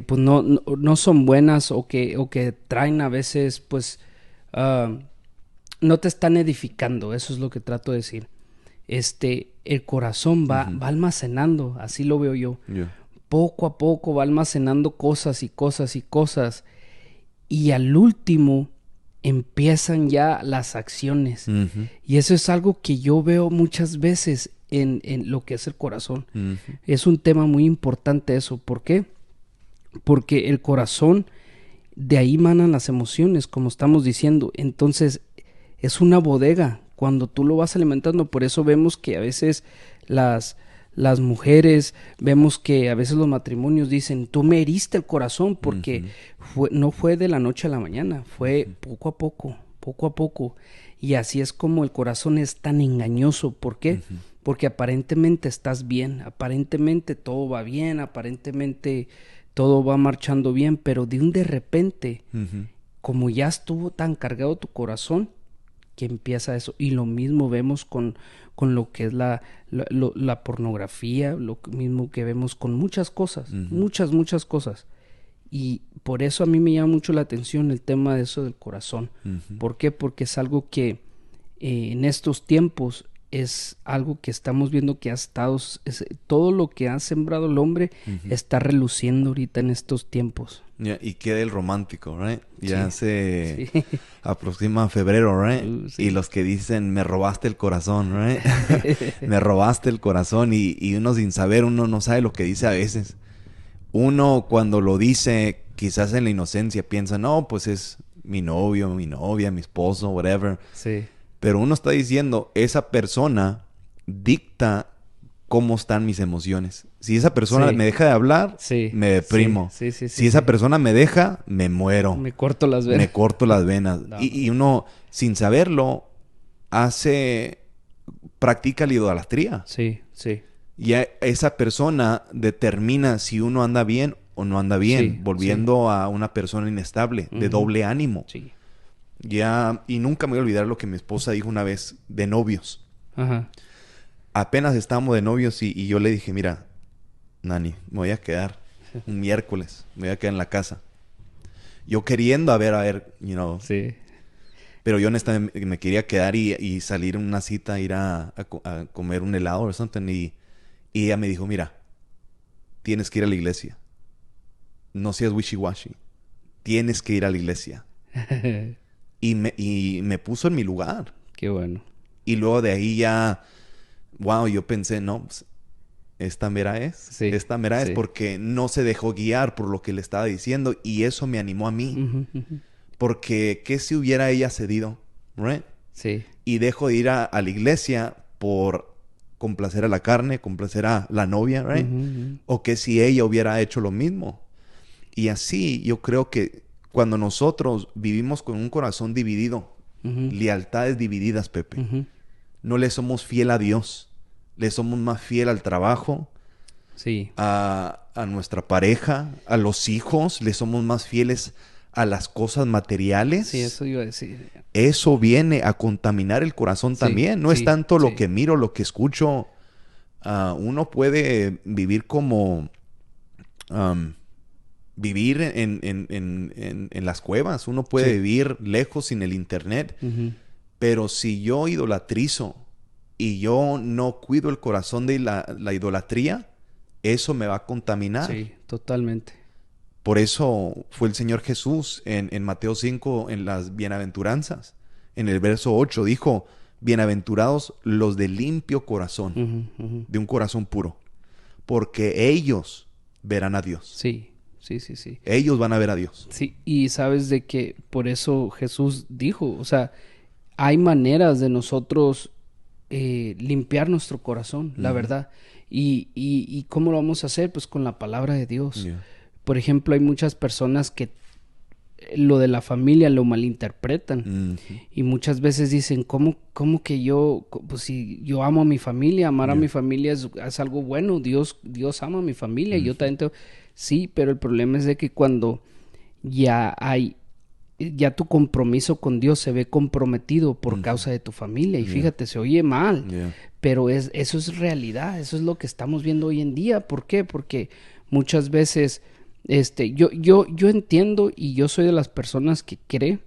pues no son buenas o que traen a veces pues no te están edificando, eso es lo que trato de decir. El corazón va almacenando, así lo veo yo. Yeah. Poco a poco va almacenando cosas y cosas y cosas. Y al último empiezan ya las acciones. Y eso es algo que yo veo muchas veces en lo que es el corazón. Es un tema muy importante eso. ¿Por qué? Porque el corazón, de ahí manan las emociones, como estamos diciendo. Entonces, es una bodega cuando tú lo vas alimentando. Por eso vemos que a veces las mujeres, vemos que a veces los matrimonios dicen, tú me heriste el corazón, porque no fue de la noche a la mañana, fue poco a poco, poco a poco. Y así es como el corazón es tan engañoso. ¿Por qué? Porque aparentemente estás bien, aparentemente todo va bien, aparentemente todo va marchando bien, pero de repente, como ya estuvo tan cargado tu corazón, que empieza eso. Y lo mismo vemos con lo que es la pornografía, lo mismo que vemos con muchas cosas, muchas cosas. Y por eso a mí me llama mucho la atención el tema de eso del corazón. ¿Por qué? Porque es algo que en estos tiempos es algo que estamos viendo que ha estado, todo lo que ha sembrado el hombre está reluciendo ahorita en estos tiempos. Yeah, y queda el romántico, right? Ya Sí, se sí. aproxima febrero, right? Sí. Y los que dicen, me robaste el corazón, right? Me robaste el corazón y uno sin saber, uno no sabe lo que dice a veces. Uno cuando lo dice, quizás en la inocencia piensa, no, pues es mi novio, mi novia, mi esposo, whatever. Sí. Pero uno está diciendo, esa persona dicta cómo están mis emociones. Si esa persona me deja de hablar, me deprimo. Si esa persona me deja, me muero. Me corto las venas. Me corto las venas. No. Y uno, sin saberlo, practica la idolatría. Sí, sí. Y esa persona determina si uno anda bien o no anda bien, volviendo a una persona inestable, de doble ánimo. Sí. Y nunca me voy a olvidar lo que mi esposa dijo una vez de novios. Ajá. Apenas estábamos de novios y yo le dije, mira, Nani, me voy a quedar un miércoles, me voy a quedar en la casa. Yo queriendo a ver, you know. Sí. Pero yo honestamente me quería quedar y salir en una cita, ir a comer un helado o something. Y ella me dijo, mira, tienes que ir a la iglesia. No seas wishy-washy. Tienes que ir a la iglesia. Y me puso en mi lugar. Qué bueno. Y luego de ahí ya, wow, yo pensé, no, pues, esta mera es. Sí, esta mera es porque no se dejó guiar por lo que le estaba diciendo. Y eso me animó a mí. Porque, ¿qué si hubiera ella cedido? Right? Sí. Y dejo de ir a la iglesia por complacer a la carne, complacer a la novia, right? O que si ella hubiera hecho lo mismo. Y así yo creo que cuando nosotros vivimos con un corazón dividido, lealtades divididas, Pepe, no le somos fiel a Dios, le somos más fiel al trabajo, a nuestra pareja, a los hijos, le somos más fieles a las cosas materiales. Sí, eso iba a decir. Eso viene a contaminar el corazón también. No es tanto lo que miro, lo que escucho. Uno puede vivir como... vivir en las cuevas. Uno puede vivir lejos sin el internet. Pero si yo idolatrizo y yo no cuido el corazón de la idolatría, eso me va a contaminar. Sí, totalmente. Por eso fue el Señor Jesús en Mateo 5, en las bienaventuranzas. En el verso 8 dijo, bienaventurados los de limpio corazón, de un corazón puro, porque ellos verán a Dios. Sí. Ellos van a ver a Dios. Sí, y sabes de que por eso Jesús dijo, o sea, hay maneras de nosotros limpiar nuestro corazón, la verdad. Y ¿cómo lo vamos a hacer? Pues con la palabra de Dios. Por ejemplo, hay muchas personas que lo de la familia lo malinterpretan. Y muchas veces dicen, ¿cómo que yo, pues si yo amo a mi familia, amar a mi familia es algo bueno, Dios ama a mi familia, y yo también tengo... Sí, pero el problema es de que cuando ya tu compromiso con Dios se ve comprometido por causa de tu familia, y fíjate, se oye mal, pero eso es realidad, eso es lo que estamos viendo hoy en día. ¿Por qué? Porque muchas veces... yo entiendo, y yo soy de las personas que cree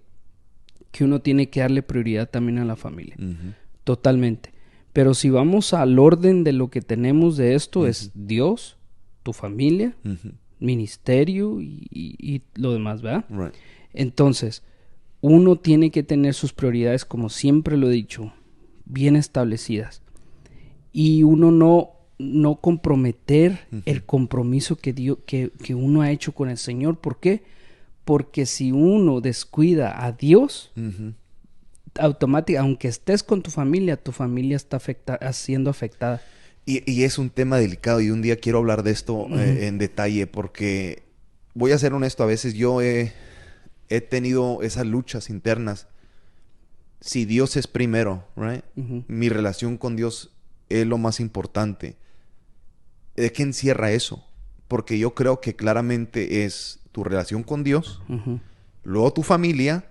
que uno tiene que darle prioridad también a la familia. Totalmente. Pero si vamos al orden de lo que tenemos de esto, es Dios, tu familia, ministerio y lo demás, ¿verdad? Right. Entonces, uno tiene que tener sus prioridades, como siempre lo he dicho, bien establecidas. Y uno no comprometer el compromiso que uno ha hecho con el Señor. ¿Por qué? Porque si uno descuida a Dios, automáticamente, aunque estés con tu familia está siendo afectada. Y es un tema delicado, y un día quiero hablar de esto en detalle, porque voy a ser honesto, a veces yo he tenido esas luchas internas. Si Dios es primero, right? Mi relación con Dios es lo más importante. ¿De qué encierra eso? Porque yo creo que claramente es tu relación con Dios, luego tu familia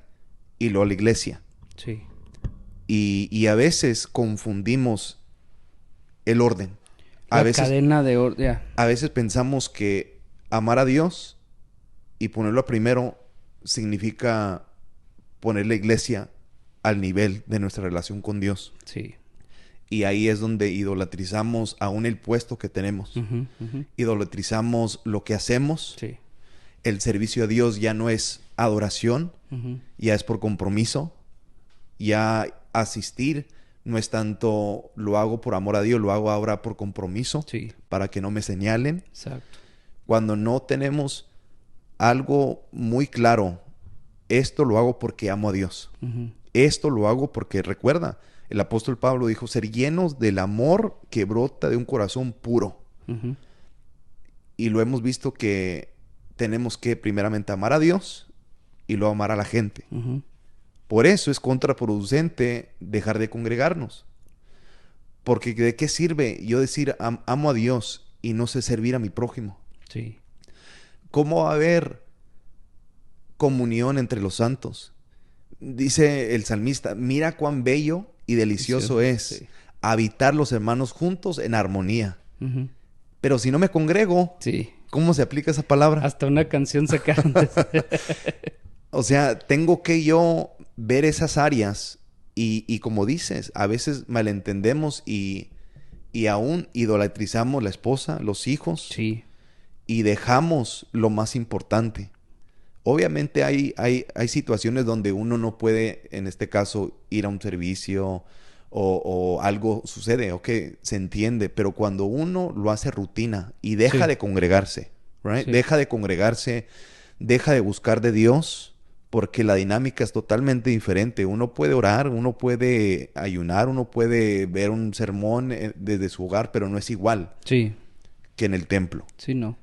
y luego la iglesia. Sí. Y a veces confundimos el orden. Cadena de orden. A veces pensamos que amar a Dios y ponerlo a primero significa poner la iglesia al nivel de nuestra relación con Dios. Sí. Y ahí es donde idolatrizamos aún el puesto que tenemos. Idolatrizamos lo que hacemos. Sí. El servicio a Dios ya no es adoración, ya es por compromiso. Ya asistir no es tanto lo hago por amor a Dios, lo hago ahora por compromiso, para que no me señalen. Exacto. Cuando no tenemos algo muy claro, esto lo hago porque amo a Dios. Esto lo hago porque, recuerda, el apóstol Pablo dijo, ser llenos del amor que brota de un corazón puro. Y lo hemos visto que tenemos que primeramente amar a Dios y luego amar a la gente. Por eso es contraproducente dejar de congregarnos. Porque ¿de qué sirve yo decir amo a Dios y no sé servir a mi prójimo? Sí. ¿Cómo va a haber comunión entre los santos? Dice el salmista, mira cuán bello y delicioso es habitar los hermanos juntos en armonía. Pero si no me congrego, ¿cómo se aplica esa palabra? Hasta una canción sacaron. O sea, tengo que yo ver esas áreas y como dices, a veces malentendemos y aún idolatrizamos la esposa, los hijos. Sí. Y dejamos lo más importante. Obviamente hay situaciones donde uno no puede, en este caso, ir a un servicio o algo sucede, ok, se entiende, pero cuando uno lo hace rutina y deja de congregarse, right? Deja de congregarse, deja de buscar de Dios, porque la dinámica es totalmente diferente. Uno puede orar, uno puede ayunar, uno puede ver un sermón desde su hogar, pero no es igual que en el templo. Sí, no.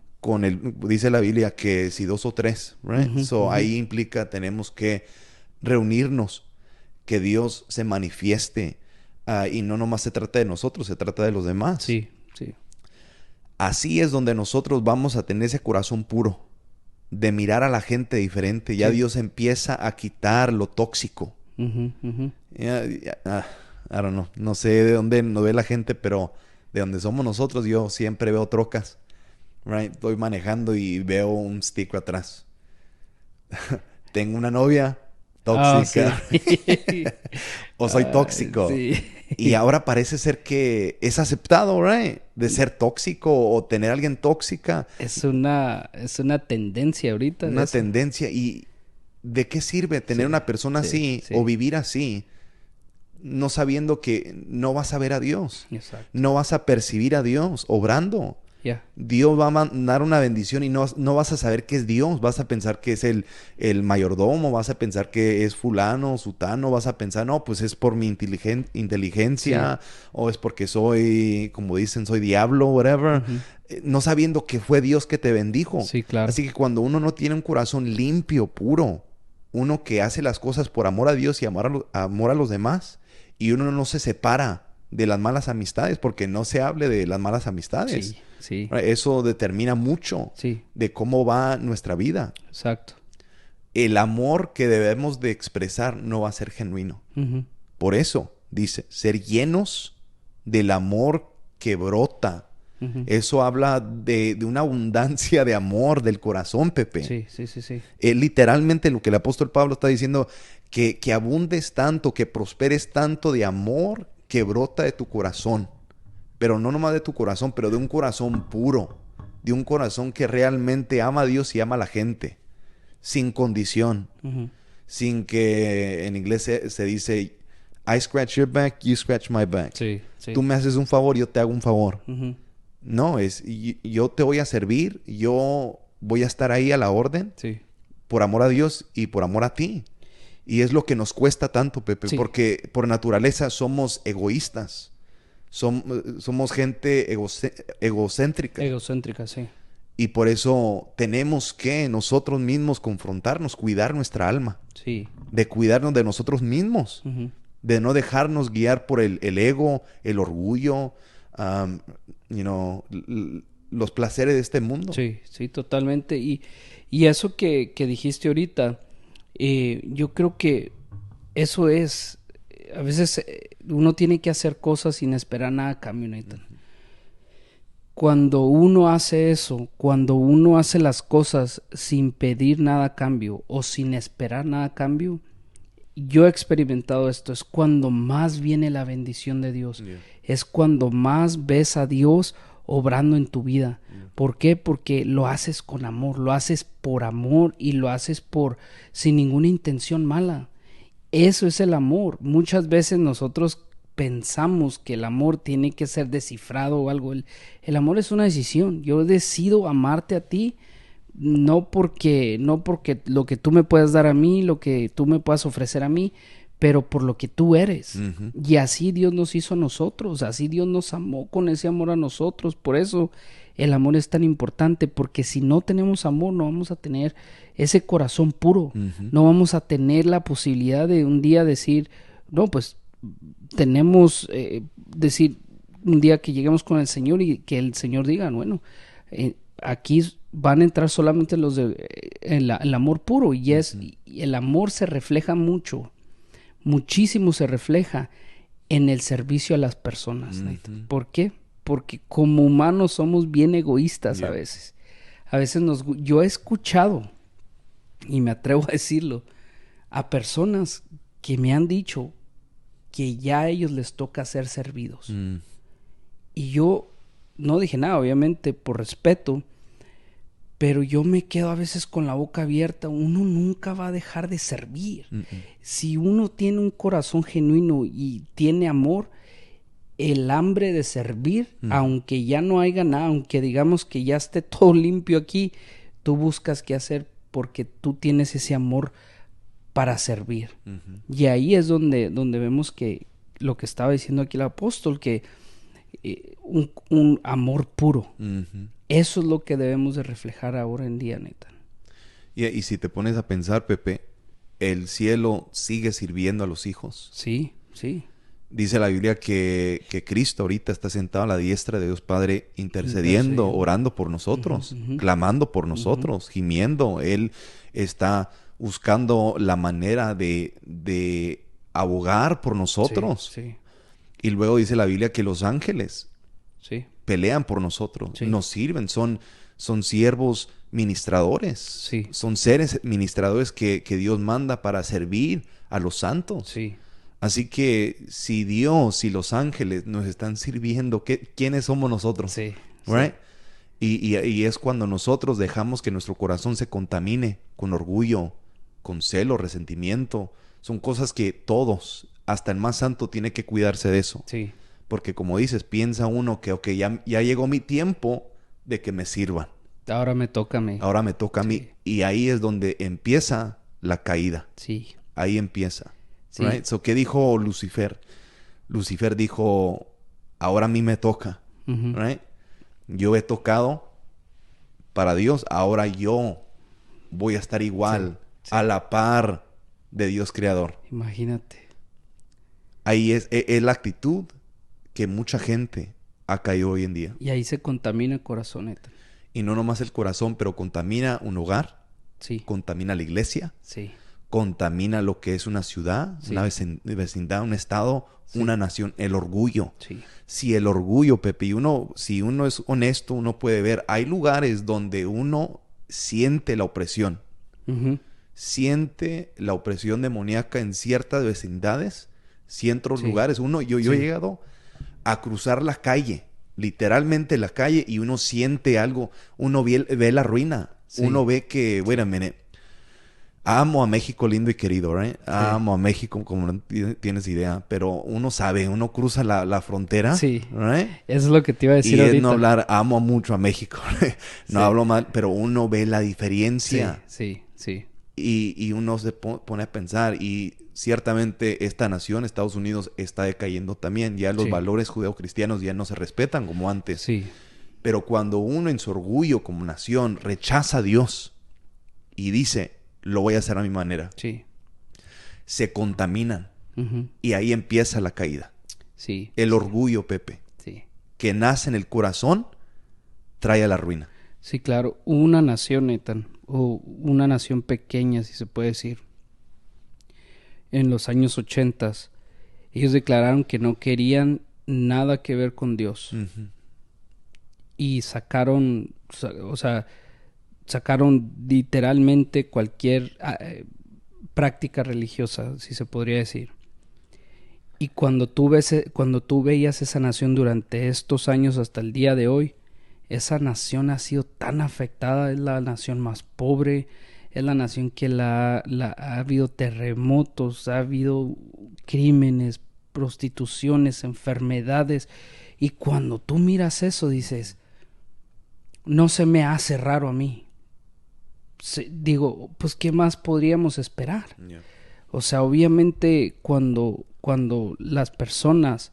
Dice la Biblia que si 2 o 3, right? Ahí implica, tenemos que reunirnos, que Dios se manifieste, y no nomás se trata de nosotros, se trata de los demás. Sí. Así es donde nosotros vamos a tener ese corazón puro, de mirar a la gente diferente. Ya Dios empieza a quitar lo tóxico. I don't know. No sé de dónde nos ve la gente, pero de donde somos nosotros, yo siempre veo trocas. Right? Estoy manejando y veo un stick atrás. Tengo una novia tóxica. O soy tóxico. Y ahora parece ser que es aceptado, right? De ser tóxico o tener a alguien tóxica. Es una tendencia ahorita. Una tendencia. ¿Y de qué sirve tener una persona así o vivir así? No sabiendo que no vas a ver a Dios. Exacto. No vas a percibir a Dios obrando. Dios va a mandar una bendición y no vas a saber que es Dios. Vas a pensar que es el mayordomo, vas a pensar que es fulano, sutano, vas a pensar, no, pues es por mi inteligencia o es porque soy, como dicen, soy diablo, whatever. No sabiendo que fue Dios que te bendijo. Sí, claro. Así que cuando uno no tiene un corazón limpio, puro, uno que hace las cosas por amor a Dios y amor a los demás, y uno no se separa de las malas amistades, porque no se hable de las malas amistades. Sí, sí. Eso determina mucho de cómo va nuestra vida. Exacto. El amor que debemos de expresar no va a ser genuino. Por eso dice, ser llenos del amor que brota. Eso habla de una abundancia de amor del corazón, Pepe. Sí. Literalmente lo que el apóstol Pablo está diciendo, que abundes tanto, que prosperes tanto de amor que brota de tu corazón. Pero no nomás de tu corazón, pero de un corazón puro. De un corazón que realmente ama a Dios y ama a la gente. Sin condición. Sin que en inglés se dice, I scratch your back, you scratch my back. Sí. Tú me haces un favor, yo te hago un favor. No, yo te voy a servir, yo voy a estar ahí a la orden. Por amor a Dios y por amor a ti. Y es lo que nos cuesta tanto, Pepe, porque por naturaleza somos egoístas. Somos gente egocéntrica. Egocéntrica, sí. Y por eso tenemos que nosotros mismos confrontarnos, cuidar nuestra alma. Sí. De cuidarnos de nosotros mismos. De no dejarnos guiar por el ego, el orgullo, los placeres de este mundo. Sí, totalmente. Y eso que dijiste ahorita, yo creo que eso es, a veces uno tiene que hacer cosas sin esperar nada a cambio, Nathan. Cuando uno hace eso, cuando uno hace las cosas sin pedir nada a cambio o sin esperar nada a cambio, yo he experimentado esto, es cuando más viene la bendición de Dios. Es cuando más ves a Dios obrando en tu vida. ¿Por qué? Porque lo haces con amor, lo haces por amor y lo haces sin ninguna intención mala. Eso es el amor. Muchas veces nosotros pensamos que el amor tiene que ser descifrado o algo. El amor es una decisión. Yo decido amarte a ti, no porque lo que tú me puedas dar a mí, lo que tú me puedas ofrecer a mí, pero por lo que tú eres. Y así Dios nos hizo a nosotros, así Dios nos amó con ese amor a nosotros. Por eso el amor es tan importante, porque si no tenemos amor no vamos a tener ese corazón puro, no vamos a tener la posibilidad de un día decir, no, pues tenemos, decir un día que lleguemos con el Señor y que el Señor diga, bueno, aquí van a entrar solamente los de el amor puro, y el amor se refleja muchísimo se refleja en el servicio a las personas. ¿Por qué? Porque como humanos somos bien egoístas a veces. A veces yo he escuchado, y me atrevo a decirlo, a personas que me han dicho que ya a ellos les toca ser servidos. Y yo no dije nada, obviamente, por respeto, pero yo me quedo a veces con la boca abierta. Uno nunca va a dejar de servir. Si uno tiene un corazón genuino y tiene amor, el hambre de servir, aunque ya no haya nada, aunque digamos que ya esté todo limpio aquí, tú buscas qué hacer porque tú tienes ese amor para servir. Y ahí es donde vemos que lo que estaba diciendo aquí el apóstol, que un amor puro. Eso es lo que debemos de reflejar ahora en día, Nathan. Y si te pones a pensar, Pepe, el cielo sigue sirviendo a los hijos. Sí. Dice la Biblia que Cristo ahorita está sentado a la diestra de Dios Padre, intercediendo, orando por nosotros, clamando por nosotros, gimiendo. Él está buscando la manera de abogar por nosotros. Sí. Y luego dice la Biblia que los ángeles pelean por nosotros, nos sirven, son siervos ministradores, son seres ministradores que Dios manda para servir a los santos. Así que si Dios y los ángeles nos están sirviendo, ¿quiénes somos nosotros? Right? Y es cuando nosotros dejamos que nuestro corazón se contamine con orgullo, con celo, resentimiento. Son cosas que todos, hasta el más santo, tiene que cuidarse de eso. Porque como dices, piensa uno que ya llegó mi tiempo de que me sirvan. Ahora me toca a mí. Ahora me toca a mí. Y ahí es donde empieza la caída. Ahí empieza. Right? So, ¿qué dijo Lucifer? Lucifer dijo, ahora a mí me toca. Right? Yo he tocado para Dios, ahora yo voy a estar igual a la par de Dios creador. Imagínate. Ahí es la actitud que mucha gente ha caído hoy en día. Y ahí se contamina el corazón, Ethan. Y no nomás el corazón, pero contamina un hogar, Sí. contamina la iglesia, Sí. contamina lo que es una ciudad, Sí. una vecindad, un estado, Sí. una nación, el orgullo. Sí. Si el orgullo, Pepe, si uno es honesto, uno puede ver, hay lugares donde uno siente la opresión. Ujú. Siente la opresión demoníaca en ciertas vecindades, ciertos Sí. lugares. Yo he Sí. llegado a cruzar la calle, literalmente la calle, y uno siente algo, uno ve la ruina, Sí. uno ve que, wait a minute, amo a México lindo y querido, right? Sí. Amo a México como no tienes idea, pero uno sabe, uno cruza la frontera, Sí. right? Eso es lo que te iba a decir Y es ahorita. no hablar, amo mucho a México, no Sí. hablo mal, pero uno ve la Sí, diferencia. sí, sí. Y uno se pone a pensar, y ciertamente esta nación, Estados Unidos, está decayendo también. Ya los Sí. valores judeocristianos ya no se respetan como antes. Sí. Pero cuando uno en su orgullo como nación rechaza a Dios y dice, lo voy a hacer a mi manera, Sí. se contaminan. Ujú. Y ahí empieza la caída. Sí. El orgullo, Pepe, Sí. que nace en el corazón, trae a la ruina. Sí, claro. Una nación, Ethan, o una nación pequeña, si se puede decir, en los años 80, ellos declararon que no querían nada que ver con Dios. Ujú. Y sacaron, o sea, sacaron literalmente cualquier práctica religiosa, si se podría decir. Y cuando tú veías esa nación durante estos años hasta el día de hoy, esa nación ha sido tan afectada, es la nación más pobre, es la nación que ha habido terremotos, ha habido crímenes, prostituciones, enfermedades. Y cuando tú miras eso dices, no se me hace raro a mí. Digo, pues ¿qué más podríamos esperar? Yeah. O sea, obviamente cuando las personas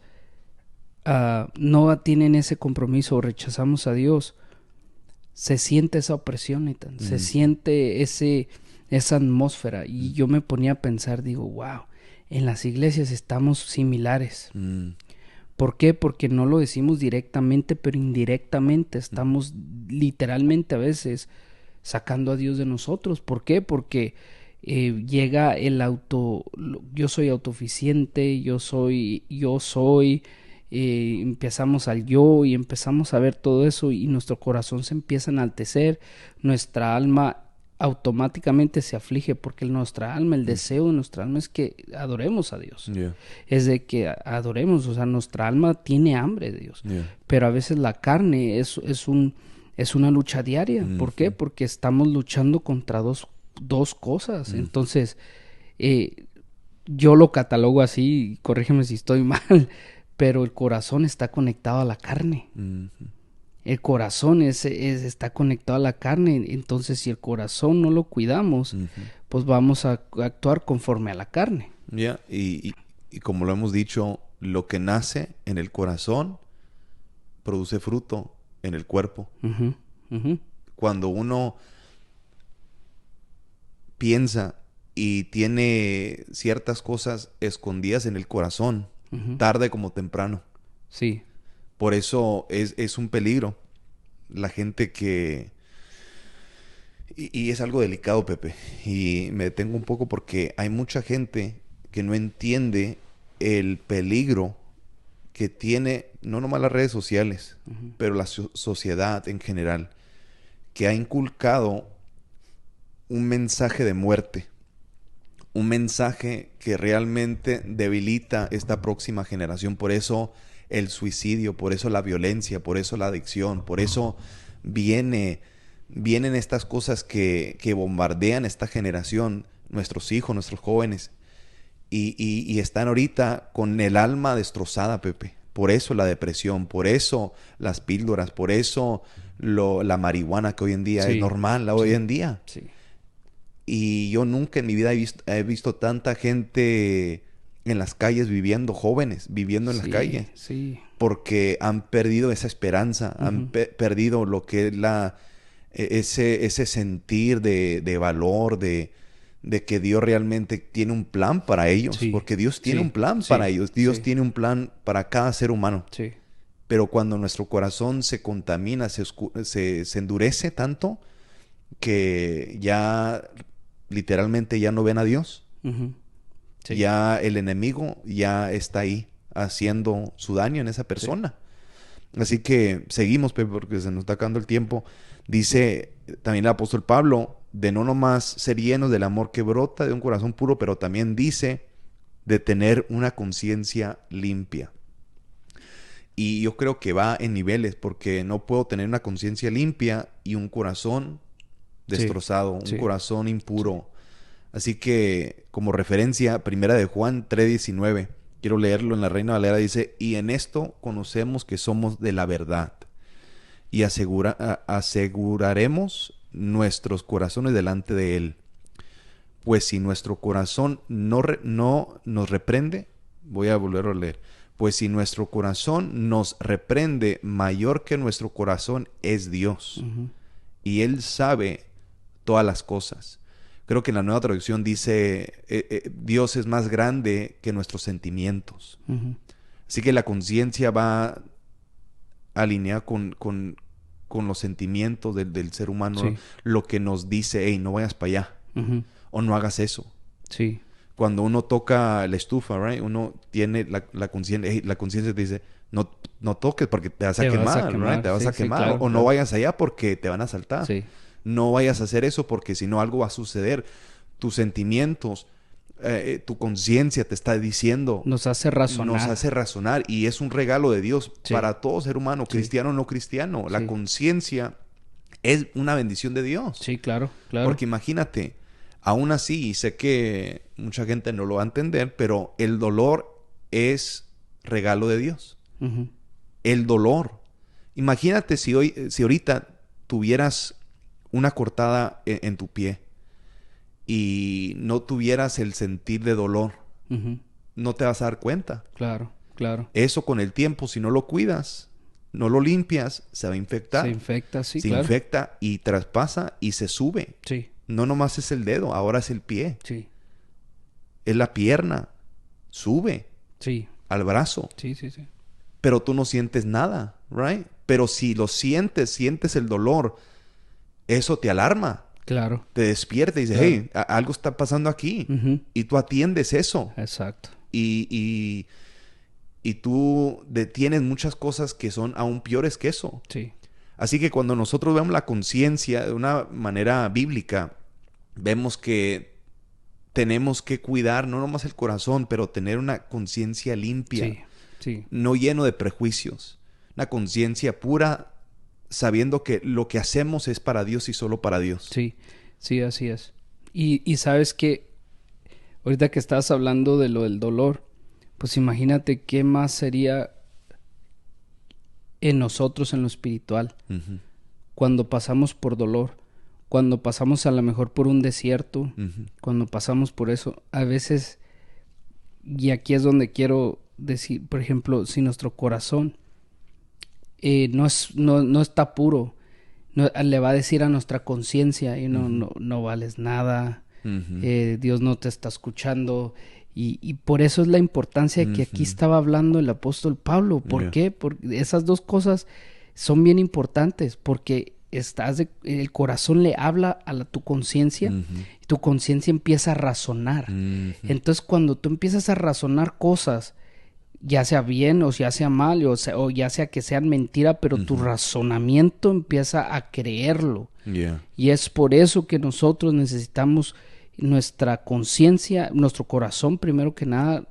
no tienen ese compromiso o rechazamos a Dios, se siente esa opresión, Ethan, se siente esa atmósfera. Y yo me ponía a pensar, digo, wow, en las iglesias estamos similares. ¿Por qué? Porque no lo decimos directamente, pero indirectamente estamos literalmente a veces sacando a Dios de nosotros. ¿Por qué? Porque llega yo soy autosuficiente, yo soy, empezamos al yo y empezamos a ver todo eso y nuestro corazón se empieza a enaltecer, nuestra alma automáticamente se aflige porque nuestra alma, el deseo de nuestra alma es que adoremos a Dios. Yeah. Es de que adoremos, o sea, nuestra alma tiene hambre de Dios. Yeah. Pero a veces la carne es una lucha diaria. ¿Por qué? Porque estamos luchando contra dos cosas. Entonces, yo lo catalogo así, corrígeme si estoy mal, pero el corazón está conectado a la carne. El corazón está conectado a la carne. Entonces, si el corazón no lo cuidamos, pues vamos a actuar conforme a la carne. Yeah. Y como lo hemos dicho, lo que nace en el corazón produce fruto en el cuerpo. Cuando uno piensa y tiene ciertas cosas escondidas en el corazón, tarde como temprano. Sí. Por eso es un peligro la gente que... Y es algo delicado, Pepe. Y me detengo un poco porque hay mucha gente que no entiende el peligro que tiene, no nomás las redes sociales, pero la sociedad en general, que ha inculcado un mensaje de muerte. Un mensaje que realmente debilita esta próxima generación. Por eso el suicidio, por eso la violencia, por eso la adicción, por eso vienen estas cosas que bombardean esta generación, nuestros hijos, nuestros jóvenes, y están ahorita con el alma destrozada, Pepe. Por eso la depresión, por eso las píldoras, por eso la marihuana que hoy en día es normal, hoy en día. Sí. Y yo nunca en mi vida he visto tanta gente en las calles viviendo, jóvenes viviendo en las calles. Sí. Porque han perdido esa esperanza, han perdido lo que es ese sentir de valor, de de que Dios realmente tiene un plan para ellos, Sí. porque Dios tiene Sí. un plan Sí. para ellos, Dios Sí. tiene un plan para cada ser humano. Sí. Pero cuando nuestro corazón se contamina, se endurece tanto que ya literalmente ya no ven a Dios. Ujú. Sí. Ya el enemigo ya está ahí haciendo su daño en esa persona. Así que seguimos, Pepe, porque se nos está acabando el tiempo. Dice también el apóstol Pablo de no nomás ser llenos del amor que brota de un corazón puro, pero también dice de tener una conciencia limpia. Y yo creo que va en niveles, porque no puedo tener una conciencia limpia y un corazón destrozado, un corazón impuro. Así que, como referencia, primera de Juan 3:19, quiero leerlo en la Reina Valera, dice, y en esto conocemos que somos de la verdad, y aseguraremos nuestros corazones delante de Él. Pues si nuestro corazón no nos reprende, voy a volverlo a leer, pues si nuestro corazón nos reprende, mayor que nuestro corazón es Dios. Ujú. Y Él sabe todas las cosas. Creo que en la Nueva Traducción dice, Dios es más grande que nuestros sentimientos. Ujú. Así que la conciencia va alineada con los sentimientos del ser humano, Sí. lo que nos dice, hey, no vayas para allá, Ujú. o no hagas eso. Sí. Cuando uno toca la estufa, right? Uno tiene la conciencia, hey, la conciencia te dice, no toques porque te vas a quemar, right? Te vas Sí, a sí, quemar. claro, O no claro. vayas allá porque te van a asaltar. Sí. No vayas a hacer eso porque si no algo va a suceder. Tus sentimientos, tu conciencia te está diciendo, Nos hace razonar. nos hace razonar, y es un regalo de Dios Sí. para todo ser humano, Sí. cristiano o no cristiano. La Sí. conciencia es una bendición de Dios. Sí, claro, claro. Porque imagínate, aún así, y sé que mucha gente no lo va a entender, pero el dolor es regalo de Dios. Ujú. El dolor. Imagínate si ahorita tuvieras una cortada en tu pie y no tuvieras el sentir de dolor, Ujú. no te vas a dar cuenta. Claro, claro. Eso con el tiempo, si no lo cuidas, no lo limpias, se va a infectar. Se infecta, sí, Se claro. infecta y traspasa y se sube. Sí, No nomás es el dedo, ahora es el pie, sí, es la pierna, sube sí, al brazo, sí, sí, sí. pero tú no sientes nada, right? Pero si lo sientes el dolor, eso te alarma, Claro. te despierta y dice, Claro. hey, algo está pasando aquí. Ujú. Y tú atiendes eso. Exacto. Y tú detienes muchas cosas que son aún peores que eso. Sí, Así que cuando nosotros vemos la conciencia de una manera bíblica, vemos que tenemos que cuidar no nomás el corazón, pero tener una conciencia limpia, sí, sí. no lleno de prejuicios. Una conciencia pura, sabiendo que lo que hacemos es para Dios y solo para Dios. Sí, sí, así es. Y sabes que ahorita que estabas hablando de lo del dolor, pues imagínate qué más sería en nosotros en lo espiritual Ujú, cuando pasamos por dolor, cuando pasamos a lo mejor por un desierto, ujú, cuando pasamos por eso, a veces, y aquí es donde quiero decir, por ejemplo, si nuestro corazón no está puro, le va a decir a nuestra conciencia, y no vales nada, ujú. Dios no te está escuchando, y por eso es la importancia de que aquí Ujú. estaba hablando el apóstol Pablo. ¿Por Yeah. qué? Porque esas dos cosas son bien importantes, porque el corazón le habla a tu conciencia, Ujú, y tu conciencia empieza a razonar. ujú. Entonces, cuando tú empiezas a razonar cosas, ya sea bien o ya sea mal, o ya sea que sean mentira, pero tu Ujú. razonamiento empieza a creerlo. Yeah. Y es por eso que nosotros necesitamos nuestra conciencia, nuestro corazón, primero que nada,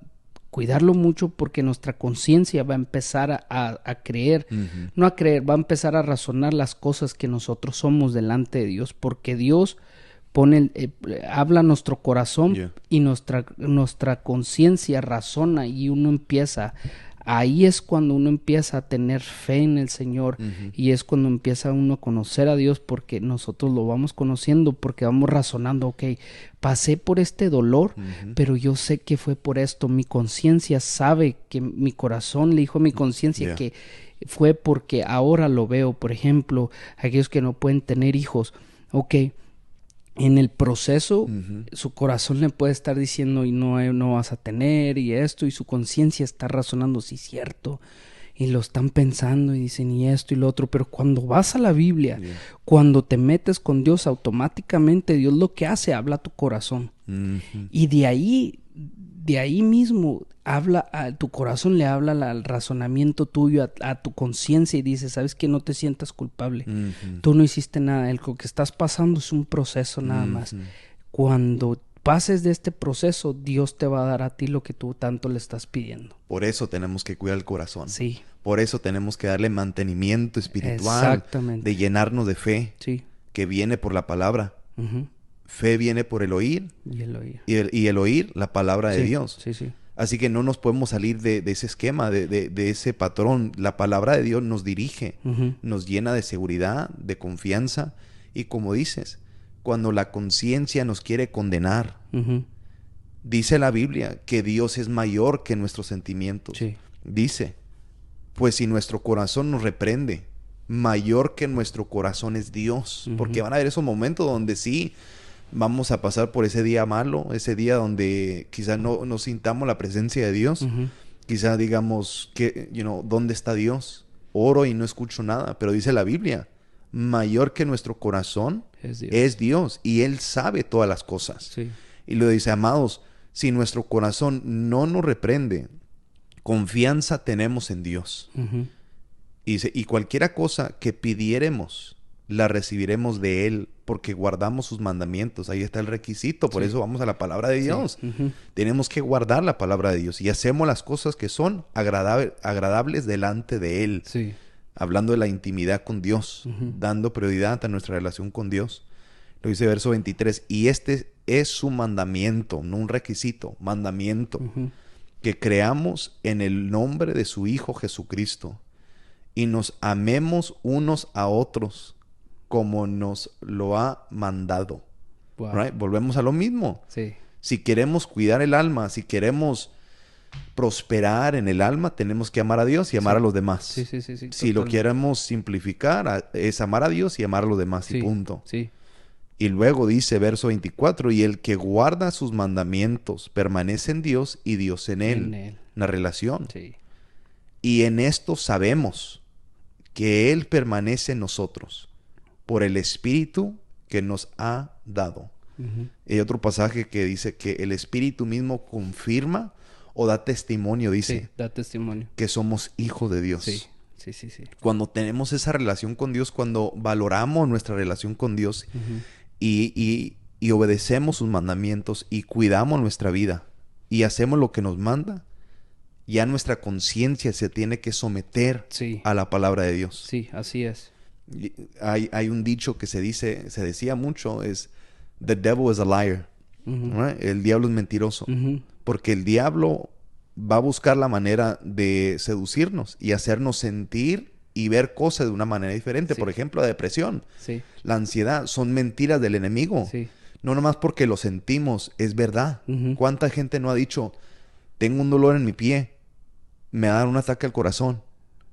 cuidarlo mucho, porque nuestra conciencia va a empezar a creer, Ujú. no a creer, va a empezar a razonar las cosas que nosotros somos delante de Dios, porque Dios habla a nuestro corazón. Yeah. Y nuestra conciencia razona, y uno empieza, ahí es cuando uno empieza a tener fe en el Señor. Ujú. Y es cuando empieza uno a conocer a Dios, porque nosotros lo vamos conociendo, porque vamos razonando, ok, pasé por este dolor, Ujú. pero yo sé que fue por esto. Mi conciencia sabe que mi corazón le dijo a mi conciencia Yeah. que fue porque ahora lo veo. Por ejemplo, aquellos que no pueden tener hijos, ok, en el proceso, su corazón le puede estar diciendo y no vas a tener y esto, y su conciencia está razonando, sí, cierto, y lo están pensando y dicen y esto y lo otro, pero cuando vas a la Biblia, cuando te metes con Dios, automáticamente Dios lo que hace, habla a tu corazón. Y de ahí mismo habla a tu corazón, le habla al razonamiento tuyo, a tu conciencia, y dice, sabes que no te sientas culpable, tú no hiciste nada, lo que estás pasando es un proceso nada más. Cuando pases de este proceso, Dios te va a dar a ti lo que tú tanto le estás pidiendo. Por eso tenemos que cuidar el corazón. Sí. Por eso tenemos que darle mantenimiento espiritual. Exactamente. De llenarnos de fe. Sí. Que viene por la palabra. Fe viene por el oír. Y el oír. Y el oír la palabra de Dios. Sí, sí. Así que no nos podemos salir de ese esquema, de ese patrón. La palabra de Dios nos dirige. Nos llena de seguridad, de confianza. Y como dices, cuando la conciencia nos quiere condenar, dice la Biblia que Dios es mayor que nuestros sentimientos. Sí. Dice, pues si nuestro corazón nos reprende, mayor que nuestro corazón es Dios. Porque van a haber esos momentos donde sí vamos a pasar por ese día malo, ese día donde quizás no sintamos la presencia de Dios. Quizás digamos que, ¿dónde está Dios? Oro y no escucho nada. Pero dice la Biblia, mayor que nuestro corazón es Dios. Y Él sabe todas las cosas. Sí. Y lo dice, amados, si nuestro corazón no nos reprende, confianza tenemos en Dios. Y dice, y cualquiera cosa que pidiéremos, la recibiremos de Él, porque guardamos sus mandamientos. Ahí está el requisito, por eso vamos a la palabra de Dios. Tenemos que guardar la palabra de Dios y hacemos las cosas que son agradables delante de Él. Sí. Hablando de la intimidad con Dios, dando prioridad a nuestra relación con Dios. Lo dice verso 23, y este es su mandamiento, no un requisito, mandamiento, que creamos en el nombre de su Hijo Jesucristo y nos amemos unos a otros como nos lo ha mandado. Wow. Right? Volvemos a lo mismo. Sí. Si queremos cuidar el alma, si queremos prosperar en el alma, tenemos que amar a Dios y amar a los demás. Sí, si lo queremos simplificar, es amar a Dios y amar a los demás, y punto. Sí. Y luego dice verso 24, y el que guarda sus mandamientos permanece en Dios y Dios en él. Una relación. Sí. Y en esto sabemos que Él permanece en nosotros por el Espíritu que nos ha dado. Hay otro pasaje que dice que el Espíritu mismo confirma o da testimonio, dice. Sí, da testimonio. Que somos hijos de Dios. Sí. Cuando tenemos esa relación con Dios, cuando valoramos nuestra relación con Dios y obedecemos sus mandamientos y cuidamos nuestra vida y hacemos lo que nos manda, ya nuestra conciencia se tiene que someter a la palabra de Dios. Sí, así es. Hay un dicho que se decía mucho, es the devil is a liar. ¿Right? El diablo es mentiroso. Porque el diablo va a buscar la manera de seducirnos y hacernos sentir y ver cosas de una manera diferente. Por ejemplo, la depresión, la ansiedad, son mentiras del enemigo. No nomás porque lo sentimos, es verdad. ¿Cuánta gente no ha dicho, tengo un dolor en mi pie, me da un ataque al corazón,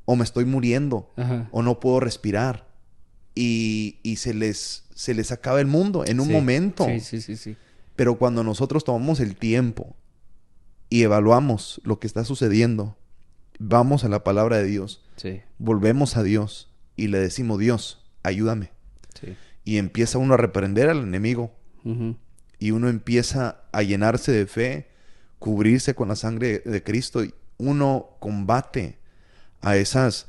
o me estoy muriendo, o no puedo respirar, y se les acaba el mundo en un momento? Sí. Pero cuando nosotros tomamos el tiempo y evaluamos lo que está sucediendo, vamos a la palabra de Dios, volvemos a Dios y le decimos, Dios, ayúdame. Y empieza uno a reprender al enemigo, y uno empieza a llenarse de fe, cubrirse con la sangre de Cristo, y uno combate a esos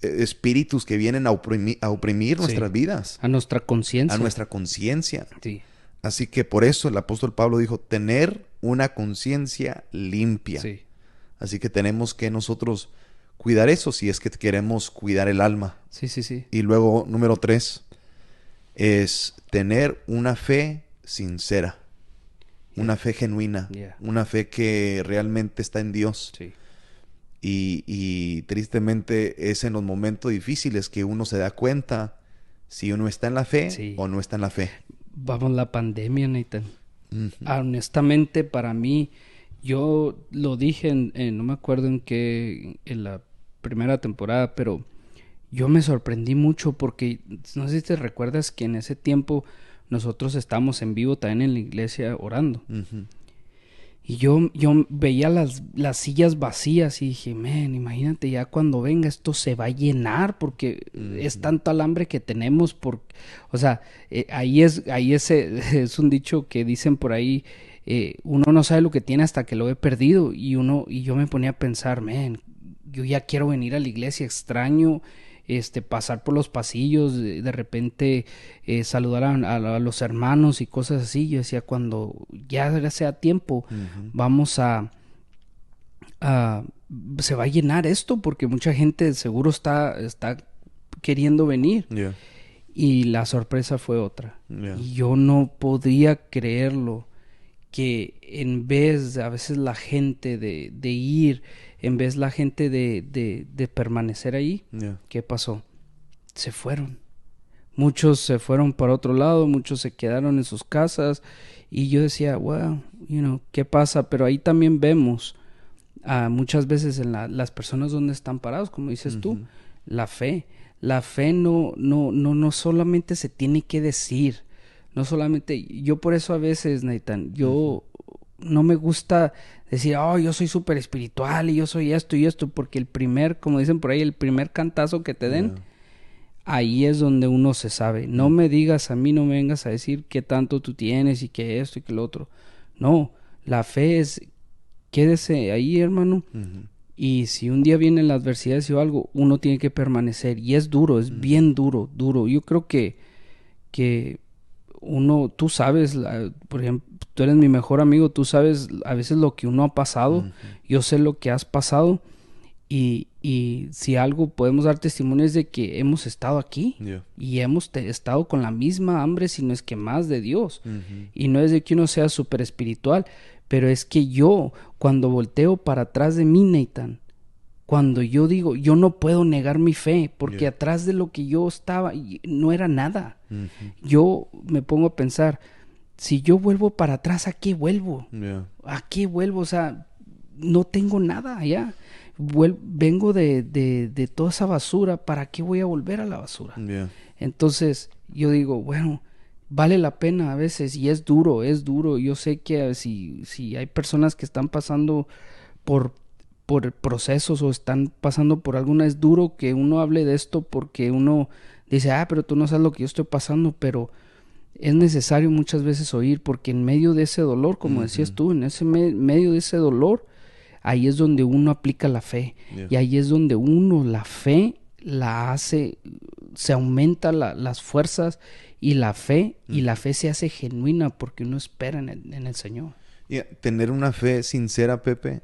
espíritus que vienen a oprimir nuestras vidas. A nuestra conciencia. A nuestra conciencia. Sí. Así que por eso el apóstol Pablo dijo, tener una conciencia limpia. Sí. Así que tenemos que nosotros cuidar eso si es que queremos cuidar el alma. Sí. Y luego, número 3, es tener una fe sincera. Una fe genuina. Una fe que realmente está en Dios. Sí. Y tristemente es en los momentos difíciles que uno se da cuenta si uno está en la fe o no está en la fe. Vamos, la pandemia, Nathan. Honestamente, para mí, yo lo dije no me acuerdo en la primera temporada, pero yo me sorprendí mucho porque no sé si te recuerdas que en ese tiempo nosotros estábamos en vivo también en la iglesia orando. Ujú. Y yo veía las sillas vacías y dije, man, imagínate ya cuando venga esto se va a llenar porque es tanto el hambre que tenemos o sea, ahí es un dicho que dicen por ahí, uno no sabe lo que tiene hasta que lo ve perdido y yo me ponía a pensar, man, yo ya quiero venir a la iglesia, extraño pasar por los pasillos, de repente saludar a los hermanos y cosas así. Yo decía, cuando ya sea tiempo, vamos se va a llenar esto porque mucha gente seguro está queriendo venir. Yeah. Y la sorpresa fue otra. Yeah. Y yo no podía creerlo, que en vez a veces la gente de ir, en vez la gente de permanecer ahí, Yeah. ¿qué pasó? Se fueron. Muchos se fueron para otro lado, muchos se quedaron en sus casas y yo decía, wow, ¿qué pasa? Pero ahí también vemos muchas veces en las personas donde están parados, como dices tú, la fe. La fe no solamente se tiene que decir, no solamente, yo por eso a veces, Nathan, yo no me gusta decir, oh, yo soy súper espiritual y yo soy esto y esto, porque como dicen por ahí, el primer cantazo que te den, ahí es donde uno se sabe. No me digas a mí, no me vengas a decir qué tanto tú tienes y que esto y que lo otro. No, la fe es, quédese ahí, hermano. Y si un día vienen las adversidades o algo, uno tiene que permanecer. Y es duro, es bien duro. Yo creo que tú sabes, por ejemplo, tú eres mi mejor amigo, tú sabes a veces lo que uno ha pasado. Yo sé lo que has pasado. Y si algo podemos dar testimonio es de que hemos estado aquí. Yeah. Y hemos estado con la misma hambre, si no es que más, de Dios. Y no es de que uno sea súper espiritual, pero es que yo, cuando volteo para atrás de mí, Nathan, cuando yo digo, yo no puedo negar mi fe, porque atrás de lo que yo estaba, no era nada. Yo me pongo a pensar, si yo vuelvo para atrás, ¿a qué vuelvo? Yeah. ¿A qué vuelvo? O sea, no tengo nada allá. Vengo de toda esa basura, ¿para qué voy a volver a la basura? Yeah. Entonces, yo digo, bueno, vale la pena a veces, y es duro. Yo sé que si hay personas que están pasando por procesos o están pasando por alguna, es duro que uno hable de esto porque uno dice, pero tú no sabes lo que yo estoy pasando, pero es necesario muchas veces oír, porque en medio de ese dolor, como decías tú, en ese medio de ese dolor, ahí es donde uno aplica la fe. Yeah. Y ahí es donde uno la fe la hace, se aumenta las fuerzas y la fe, y la fe se hace genuina porque uno espera en el Señor. Yeah. Tener una fe sincera, Pepe,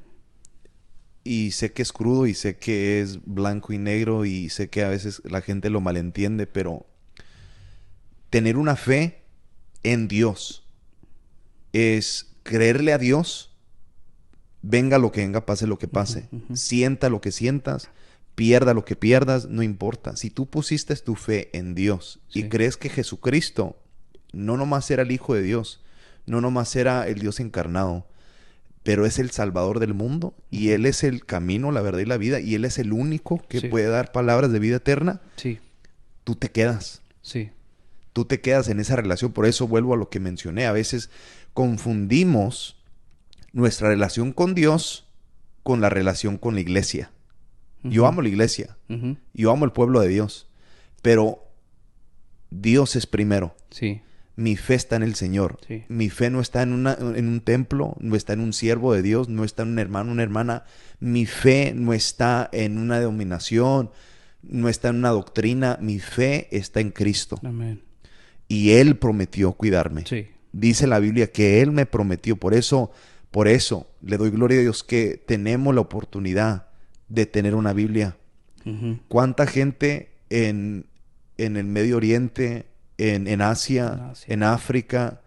y sé que es crudo y sé que es blanco y negro y sé que a veces la gente lo malentiende, pero tener una fe en Dios es creerle a Dios, venga lo que venga, pase lo que pase, sienta lo que sientas, pierda lo que pierdas, no importa. Si tú pusiste tu fe en Dios y crees que Jesucristo no nomás era el Hijo de Dios, no nomás era el Dios encarnado, pero es el Salvador del mundo, y Él es el camino, la verdad y la vida, y Él es el único que puede dar palabras de vida eterna, tú te quedas. Tú te quedas en esa relación. Por eso vuelvo a lo que mencioné. A veces confundimos nuestra relación con Dios con la relación con la iglesia. Yo amo la iglesia. Yo amo el pueblo de Dios. Pero Dios es primero. Mi fe está en el Señor. Mi fe no está en un templo, no está en un siervo de Dios, no está en un hermano, una hermana. Mi fe no está en una denominación, no está en una doctrina. Mi fe está en Cristo. Amén. Y Él prometió cuidarme. Dice la Biblia que Él me prometió. Por eso le doy gloria a Dios que tenemos la oportunidad de tener una Biblia. ¿Cuánta gente en el Medio Oriente, en Asia, en África,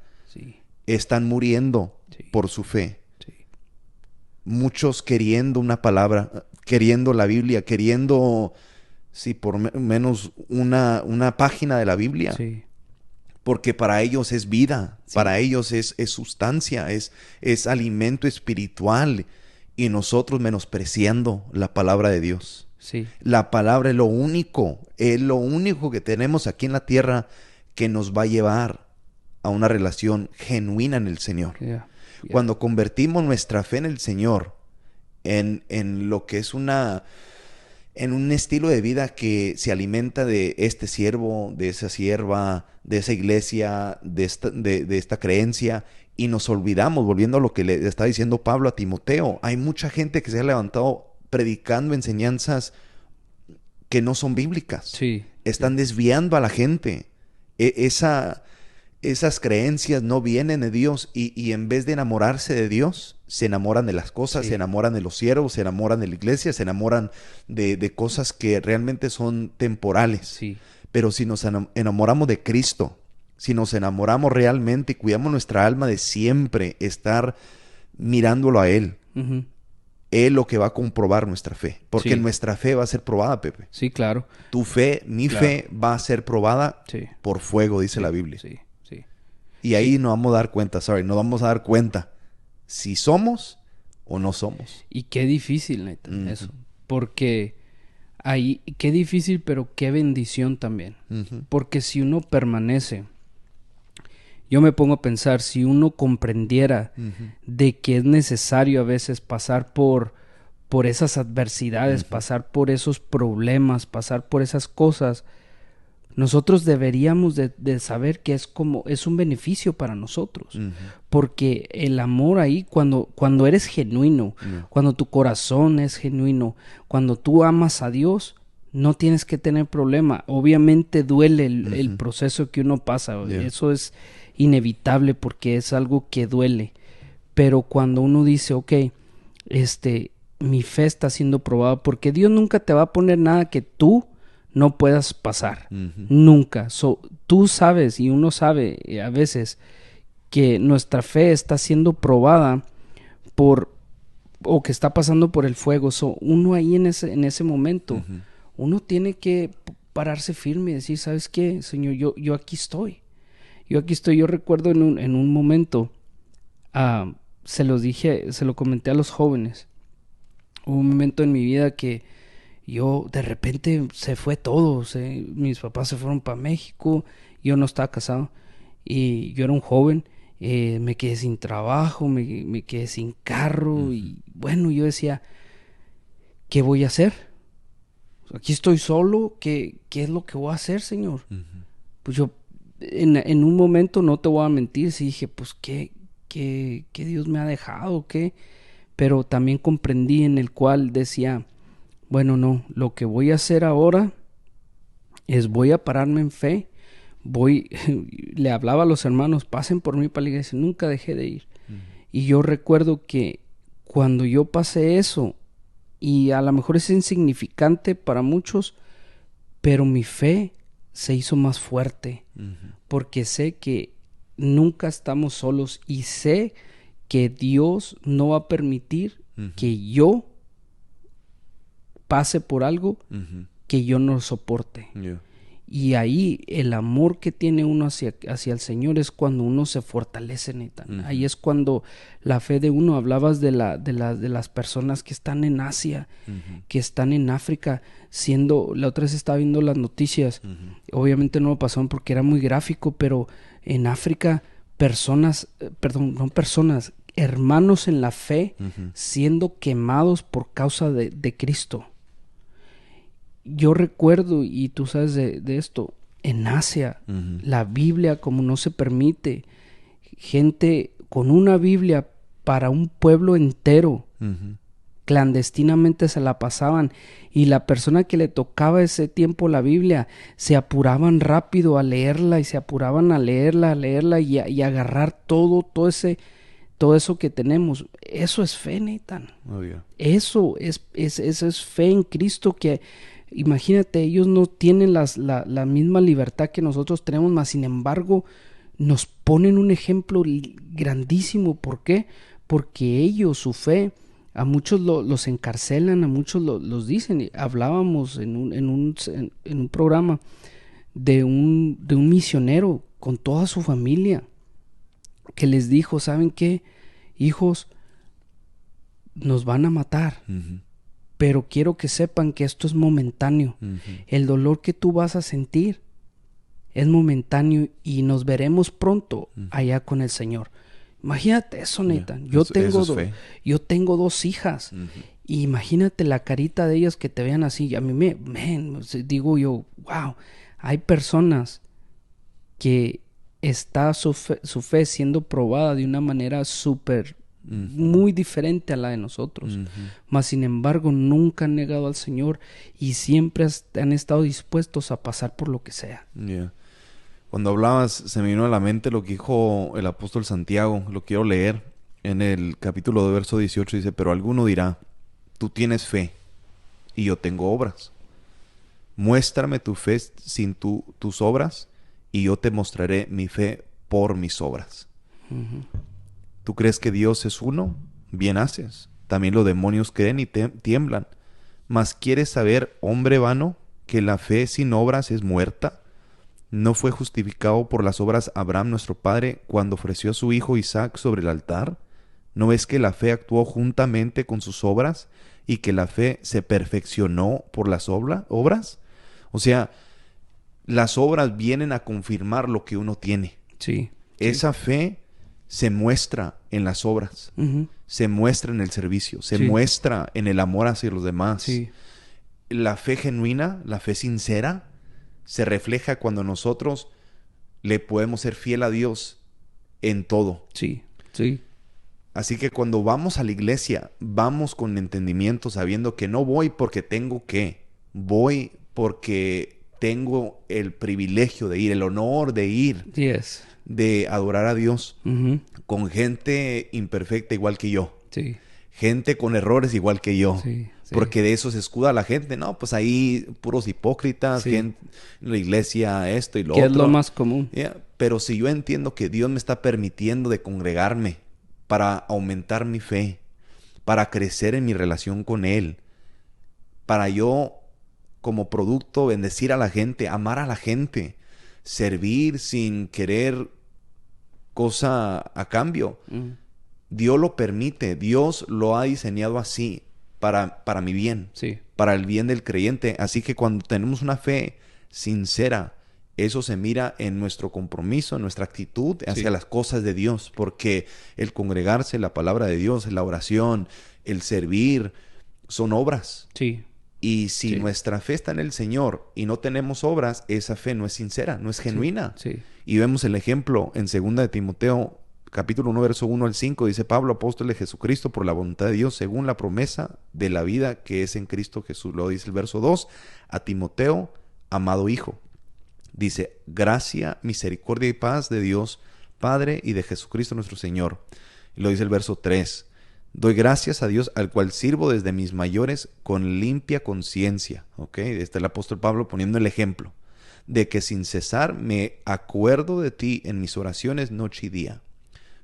están muriendo por su fe? Muchos queriendo una palabra, queriendo la Biblia, queriendo, por menos una página de la Biblia. Porque para ellos es vida, para ellos es sustancia, es alimento espiritual, y nosotros menospreciando la palabra de Dios. Sí. La palabra es lo único que tenemos aquí en la tierra que nos va a llevar a una relación genuina en el Señor. Yeah. Yeah. Cuando convertimos nuestra fe en el Señor en lo que es en un estilo de vida que se alimenta de este siervo, de esa sierva, de esa iglesia, de esta creencia, y nos olvidamos, volviendo a lo que le está diciendo Pablo a Timoteo, hay mucha gente que se ha levantado predicando enseñanzas que no son bíblicas. Sí. Están desviando a la gente. Esas creencias no vienen de Dios, y en vez de enamorarse de Dios, se enamoran de las cosas, Sí. se enamoran de los siervos, se enamoran de la iglesia, se enamoran de cosas que realmente son temporales. Sí. Pero si nos enamoramos de Cristo, si nos enamoramos realmente y cuidamos nuestra alma de siempre estar mirándolo a Él, Uh-huh. Él lo que va a comprobar nuestra fe. Porque Sí. nuestra fe va a ser probada, Pepe. Sí, claro. Tu fe, mi Claro. fe va a ser probada Sí. por fuego, dice Sí. la Biblia. Sí. Sí. Y ahí nos vamos a dar cuenta, nos vamos a dar cuenta si somos o no somos. Y qué difícil, neta, Ujú. eso. Porque ahí, qué difícil, pero qué bendición también. Ujú. Porque si uno permanece, yo me pongo a pensar, si uno comprendiera Ujú. de que es necesario a veces pasar por esas adversidades, Ujú. pasar por esos problemas, pasar por esas cosas, nosotros deberíamos de saber que es un beneficio para nosotros. Ujú. Porque el amor ahí, cuando eres genuino, Yeah. cuando tu corazón es genuino, cuando tú amas a Dios, no tienes que tener problema. Obviamente duele el Ujú. proceso que uno pasa. Yeah. Eso es inevitable porque es algo que duele. Pero cuando uno dice, ok, mi fe está siendo probada, porque Dios nunca te va a poner nada que tú no puedas pasar. Ujú. Nunca. Tú sabes y uno sabe a veces que nuestra fe está siendo probada o que está pasando por el fuego. Uno ahí en ese momento, Ujú. uno tiene que pararse firme y decir, ¿sabes qué, Señor? Yo aquí estoy. Yo aquí estoy. Yo recuerdo en un momento, se lo comenté a los jóvenes. Hubo un momento en mi vida que yo de repente se fue todo. Mis papás se fueron para México, yo no estaba casado y yo era un joven. Me quedé sin trabajo, me quedé sin carro. Ujú. Y bueno, yo decía, ¿qué voy a hacer? Aquí estoy solo, ¿qué es lo que voy a hacer, Señor? Ujú. Pues yo en un momento, no te voy a mentir, sí dije, pues ¿qué Dios me ha dejado? ¿Qué? Pero también comprendí en el cual decía, bueno, no, lo que voy a hacer ahora es voy a pararme en fe. Le hablaba a los hermanos, pasen por mí para la iglesia, nunca dejé de ir. Ujú. Y yo recuerdo que cuando yo pasé eso, y a lo mejor es insignificante para muchos, pero mi fe se hizo más fuerte, Ujú. porque sé que nunca estamos solos y sé que Dios no va a permitir Ujú. que yo pase por algo Ujú. que yo no soporte. Yeah. Y ahí el amor que tiene uno hacia el Señor es cuando uno se fortalece, Nathan. Ujú. Ahí es cuando la fe de uno, hablabas de las personas que están en Asia, Ujú. que están en África, la otra vez estaba viendo las noticias, Ujú. obviamente no lo pasaron porque era muy gráfico, pero en África hermanos en la fe Ujú. siendo quemados por causa de Cristo. Yo recuerdo, y tú sabes de esto, en Asia, Ujú. la Biblia como no se permite, gente con una Biblia para un pueblo entero, Ujú. clandestinamente se la pasaban, y la persona que le tocaba ese tiempo la Biblia, se apuraban rápido a leerla, y se apuraban a leerla y agarrar todo eso que tenemos. Eso es fe, Nathan. Oh, yeah. Eso es fe en Cristo, que imagínate, ellos no tienen la misma libertad que nosotros tenemos, mas sin embargo nos ponen un ejemplo grandísimo. ¿Por qué? Porque ellos, su fe, a muchos los encarcelan, a muchos los dicen. Hablábamos en un programa de un misionero con toda su familia, que les dijo, ¿saben qué? Hijos, nos van a matar, Ujú. pero quiero que sepan que esto es momentáneo. El dolor que tú vas a sentir es momentáneo y nos veremos pronto allá con el Señor. Imagínate eso, Nathan. Yo tengo 2 hijas. Y imagínate la carita de ellas que te vean así. A mí digo yo, wow, hay personas que está su fe siendo probada de una manera súper, muy diferente a la de nosotros. Mas, sin embargo, nunca han negado al Señor y siempre han estado dispuestos a pasar por lo que sea. Cuando hablabas, se me vino a la mente lo que dijo el apóstol Santiago. Lo quiero leer en el capítulo de verso 18. Dice, pero alguno dirá, tú tienes fe y yo tengo obras. Muéstrame tu fe sin tus obras y yo te mostraré mi fe por mis obras. ¿Tú crees que Dios es uno? Bien haces. También los demonios creen y tiemblan. Mas ¿quieres saber, hombre vano, que la fe sin obras es muerta? ¿No fue justificado por las obras Abraham nuestro padre cuando ofreció a su hijo Isaac sobre el altar? ¿No ves que la fe actuó juntamente con sus obras y que la fe se perfeccionó por las obras? O sea, las obras vienen a confirmar lo que uno tiene. Sí. Esa fe se muestra en las obras, se muestra en el servicio, se muestra en el amor hacia los demás. La fe genuina, la fe sincera, se refleja cuando nosotros le podemos ser fiel a Dios en todo. Así que cuando vamos a la iglesia, vamos con entendimiento, sabiendo que no voy porque tengo que, voy porque tengo el privilegio de ir, el honor de ir, de adorar a Dios con gente imperfecta igual que yo, gente con errores igual que yo. Porque de eso se escuda la gente. No, pues ahí puros hipócritas, gente en la iglesia, esto y lo otro. Que es lo más común. Pero si yo entiendo que Dios me está permitiendo de congregarme para aumentar mi fe, para crecer en mi relación con Él, para yo como producto bendecir a la gente, amar a la gente, servir sin querer cosa a cambio. Dios lo permite, Dios lo ha diseñado así. Para mi bien, para el bien del creyente. Así que cuando tenemos una fe sincera, eso se mira en nuestro compromiso, en nuestra actitud hacia las cosas de Dios. Porque el congregarse, la palabra de Dios, la oración, el servir, son obras. Y si nuestra fe está en el Señor y no tenemos obras, esa fe no es sincera, no es genuina. Y vemos el ejemplo en 2 de Timoteo, capítulo 1, verso 1 al 5, dice Pablo, apóstol de Jesucristo, por la voluntad de Dios, según la promesa de la vida que es en Cristo Jesús. Luego dice el verso 2, a Timoteo, amado hijo. Dice, gracia, misericordia y paz de Dios, Padre, y de Jesucristo nuestro Señor. Y luego dice el verso 3, doy gracias a Dios, al cual sirvo desde mis mayores con limpia conciencia. Este es el apóstol Pablo poniendo el ejemplo de que sin cesar me acuerdo de ti en mis oraciones noche y día.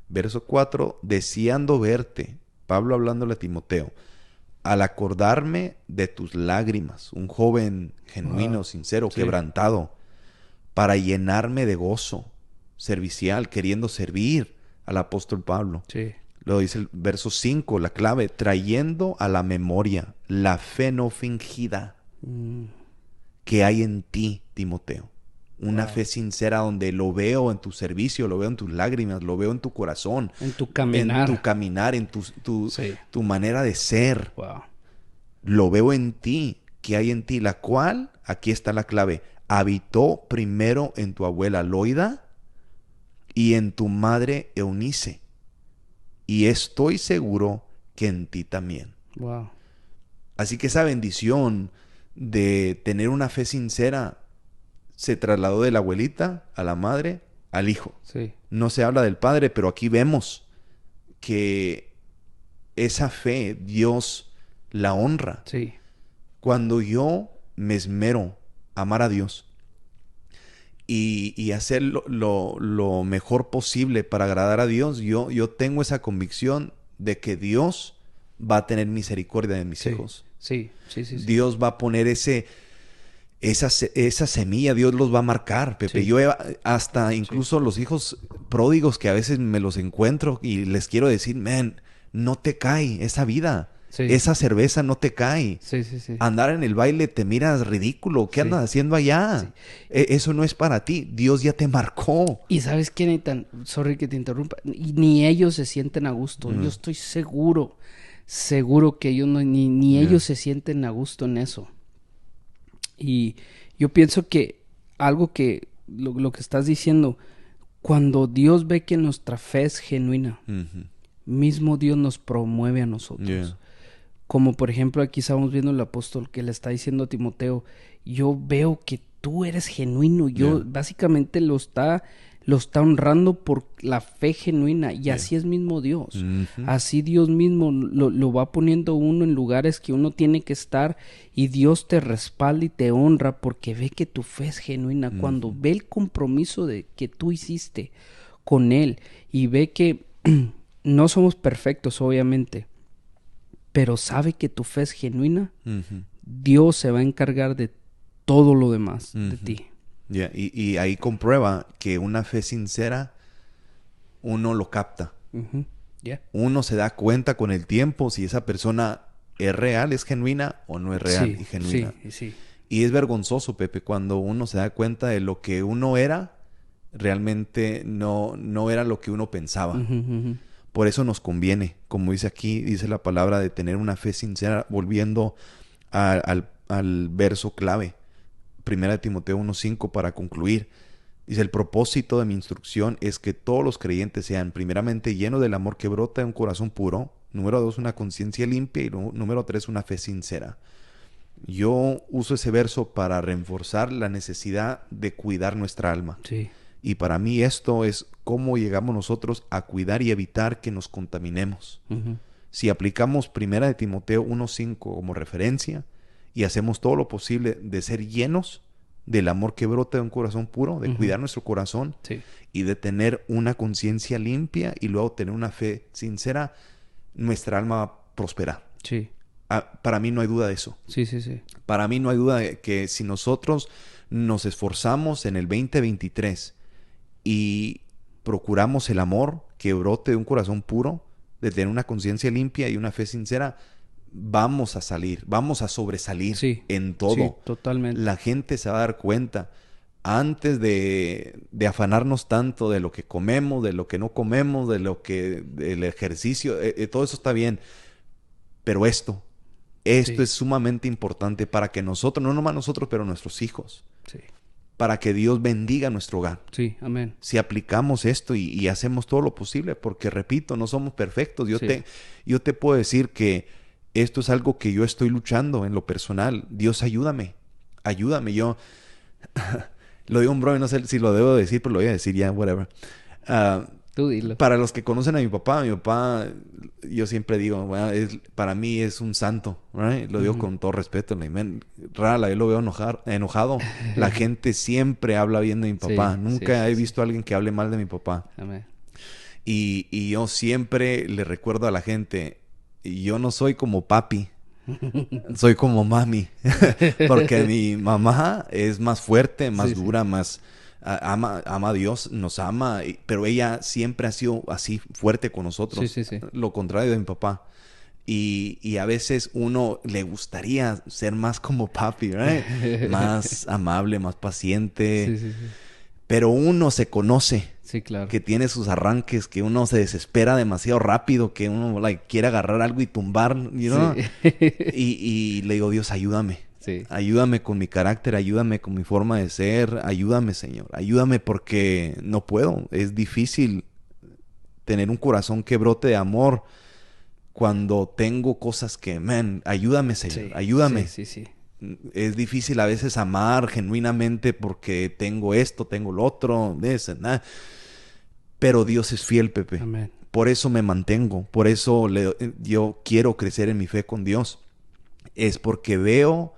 Verso 4, deseando verte, Pablo hablándole a Timoteo, al acordarme de tus lágrimas, un joven genuino, sincero, quebrantado, para llenarme de gozo servicial, queriendo servir al apóstol Pablo. Luego dice el verso 5, la clave, trayendo a la memoria la fe no fingida que hay en ti, Timoteo. Una fe sincera donde lo veo en tu servicio, lo veo en tus lágrimas, lo veo en tu corazón. En tu caminar. En tu caminar, en tu manera de ser. Lo veo en ti, que hay en ti, la cual, aquí está la clave, habitó primero en tu abuela Loida y en tu madre Eunice. Y estoy seguro que en ti también. Así que esa bendición de tener una fe sincera se trasladó de la abuelita a la madre al hijo. No se habla del padre, pero aquí vemos que esa fe Dios la honra. Cuando yo me esmero a amar a Dios y hacer lo mejor posible para agradar a Dios, yo tengo esa convicción de que Dios va a tener misericordia de mis hijos. Dios va a poner esa semilla, Dios los va a marcar, Pepe. Yo hasta incluso los hijos pródigos que a veces me los encuentro y les quiero decir, no te cae esa vida. Sí. Esa cerveza no te cae. Sí, sí, sí. Andar en el baile te miras ridículo. ¿Qué Sí. andas haciendo allá? Sí. Eso no es para ti. Dios ya te marcó. Y ¿sabes qué, Nathan? Sorry que te interrumpa. Ni ellos se sienten a gusto. Yo estoy seguro que ellos ni ellos se sienten a gusto en eso. Y yo pienso que algo que lo que estás diciendo, cuando Dios ve que nuestra fe es genuina, mismo Dios nos promueve a nosotros. Yeah. Como por ejemplo aquí estamos viendo el apóstol que le está diciendo a Timoteo, yo veo que tú eres genuino. Yo básicamente lo está honrando por la fe genuina. Y así es mismo Dios. Así Dios mismo lo va poniendo uno en lugares que uno tiene que estar. Y Dios te respalda y te honra porque ve que tu fe es genuina. Cuando ve el compromiso de que tú hiciste con Él. Y ve que no somos perfectos, obviamente. Pero sabe que tu fe es genuina. Dios se va a encargar de todo lo demás de ti. Yeah. Y ahí comprueba que una fe sincera, uno lo capta. Yeah. Uno se da cuenta con el tiempo si esa persona es real, es genuina o no es real y genuina. Sí. Y es vergonzoso, Pepe, cuando uno se da cuenta de lo que uno era, realmente no era lo que uno pensaba. Por eso nos conviene, como dice aquí, dice la palabra, de tener una fe sincera, volviendo al verso clave. 1 Timoteo 1:5 para concluir. Dice, el propósito de mi instrucción es que todos los creyentes sean primeramente llenos del amor que brota de un corazón puro. Número 2, una conciencia limpia. Y número 3, una fe sincera. Yo uso ese verso para reforzar la necesidad de cuidar nuestra alma. Sí. Y para mí esto es cómo llegamos nosotros a cuidar y evitar que nos contaminemos. Si aplicamos 1 Timoteo 1:5 como referencia y hacemos todo lo posible de ser llenos del amor que brota de un corazón puro, de cuidar nuestro corazón y de tener una conciencia limpia y luego tener una fe sincera, nuestra alma va a prosperar. Sí. Para mí no hay duda de eso. Sí. Para mí no hay duda de que si nosotros nos esforzamos en el 2023 y procuramos el amor que brote de un corazón puro, de tener una conciencia limpia y una fe sincera, vamos a sobresalir en todo. Sí, totalmente. La gente se va a dar cuenta. Antes de afanarnos tanto de lo que comemos, de lo que no comemos, del ejercicio, todo eso está bien. Pero esto es sumamente importante para que nosotros, no nomás nosotros, pero nuestros hijos, para que Dios bendiga nuestro hogar. Sí, amén. Si aplicamos esto y hacemos todo lo posible, porque repito, no somos perfectos. Yo te puedo decir que esto es algo que yo estoy luchando en lo personal. Dios, ayúdame. Yo lo digo, bro, no sé si lo debo decir, pero lo voy a decir ya, whatever. Tú dilo. Para los que conocen a mi papá, yo siempre digo, bueno, para mí es un santo, right? Lo digo con todo respeto. Rara la vez lo veo enojado. La gente siempre habla bien de mi papá. Nunca he visto a alguien que hable mal de mi papá. Amén. Y yo siempre le recuerdo a la gente, yo no soy como papi, soy como mami. Porque mi mamá es más fuerte, más dura, más... ama a Dios, nos ama, pero ella siempre ha sido así fuerte con nosotros. Sí. Lo contrario de mi papá. Y a veces uno le gustaría ser más como papi, right? Más amable, más paciente. Sí. Pero uno se conoce. Sí, claro. Que tiene sus arranques, que uno se desespera demasiado rápido, que uno quiere agarrar algo y tumbar, you know? Y le digo, Dios, ayúdame. Sí. Ayúdame con mi carácter, ayúdame con mi forma de ser, ayúdame, Señor. Ayúdame porque no puedo. Es difícil tener un corazón que brote de amor cuando tengo cosas que, ayúdame, Señor, ayúdame. Sí. Es difícil a veces amar genuinamente porque tengo esto, tengo lo otro, nada. Pero Dios es fiel, Pepe. Amén. Por eso me mantengo, por eso yo quiero crecer en mi fe con Dios. Es porque veo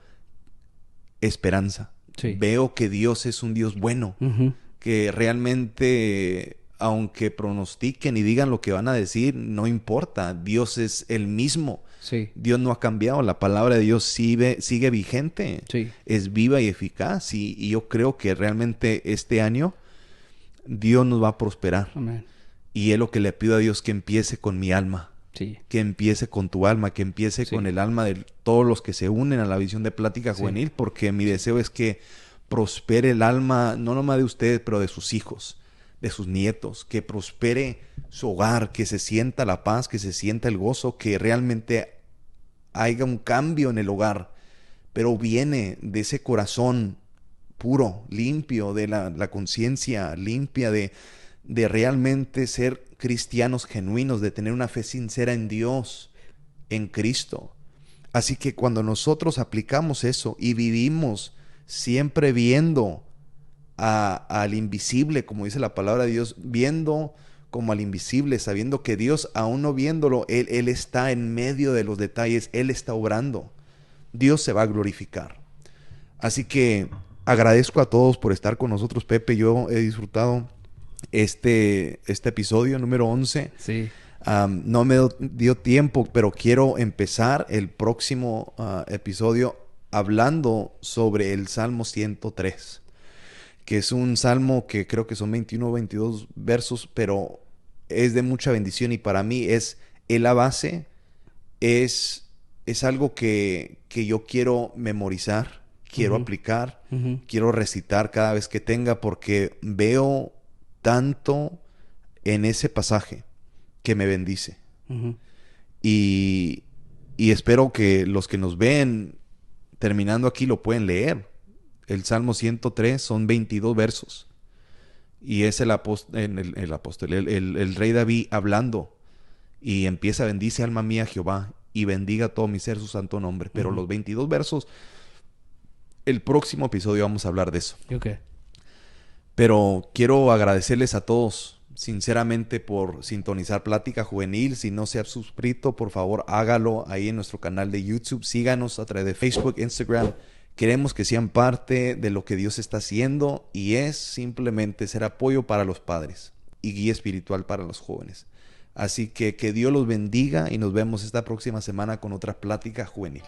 esperanza. Veo que Dios es un Dios bueno, que realmente, aunque pronostiquen y digan lo que van a decir, no importa. Dios es el mismo. Dios no ha cambiado. La palabra de Dios sigue vigente. Es viva y eficaz. Y yo creo que realmente este año Dios nos va a prosperar. Amén. Y es lo que le pido a Dios, que empiece con mi alma. Sí. Que empiece con tu alma, que empiece con el alma de todos los que se unen a la visión de Plática Juvenil, porque mi deseo es que prospere el alma, no nomás de ustedes, pero de sus hijos, de sus nietos, que prospere su hogar, que se sienta la paz, que se sienta el gozo, que realmente haya un cambio en el hogar, pero viene de ese corazón puro, limpio, de la conciencia limpia, de realmente ser cristianos genuinos, de tener una fe sincera en Dios, en Cristo. Así que cuando nosotros aplicamos eso y vivimos siempre viendo al invisible, como dice la palabra de Dios, viendo como al invisible, sabiendo que Dios, aún no viéndolo, Él está en medio de los detalles, Él está obrando, Dios se va a glorificar. Así que agradezco a todos por estar con nosotros, Pepe. Yo he disfrutado este episodio número 11. Sí. No me dio tiempo, pero quiero empezar el próximo episodio hablando sobre el Salmo 103, que es un salmo que creo que son 21 o 22 versos, pero es de mucha bendición y para mí es la base, es algo que yo quiero memorizar, quiero aplicar, quiero recitar cada vez que tenga, porque veo tanto en ese pasaje que me bendice. Y espero que los que nos ven terminando aquí lo pueden leer. El Salmo 103 son 22 versos. Y es el rey David hablando. Y empieza: bendice alma mía Jehová, y bendiga todo mi ser su santo nombre. Pero los 22 versos, el próximo episodio vamos a hablar de eso. Okay. Pero quiero agradecerles a todos, sinceramente, por sintonizar Plática Juvenil. Si no se ha suscrito, por favor, hágalo ahí en nuestro canal de YouTube. Síganos a través de Facebook, Instagram. Queremos que sean parte de lo que Dios está haciendo, y es simplemente ser apoyo para los padres y guía espiritual para los jóvenes. Así que Dios los bendiga y nos vemos esta próxima semana con otra Plática Juvenil.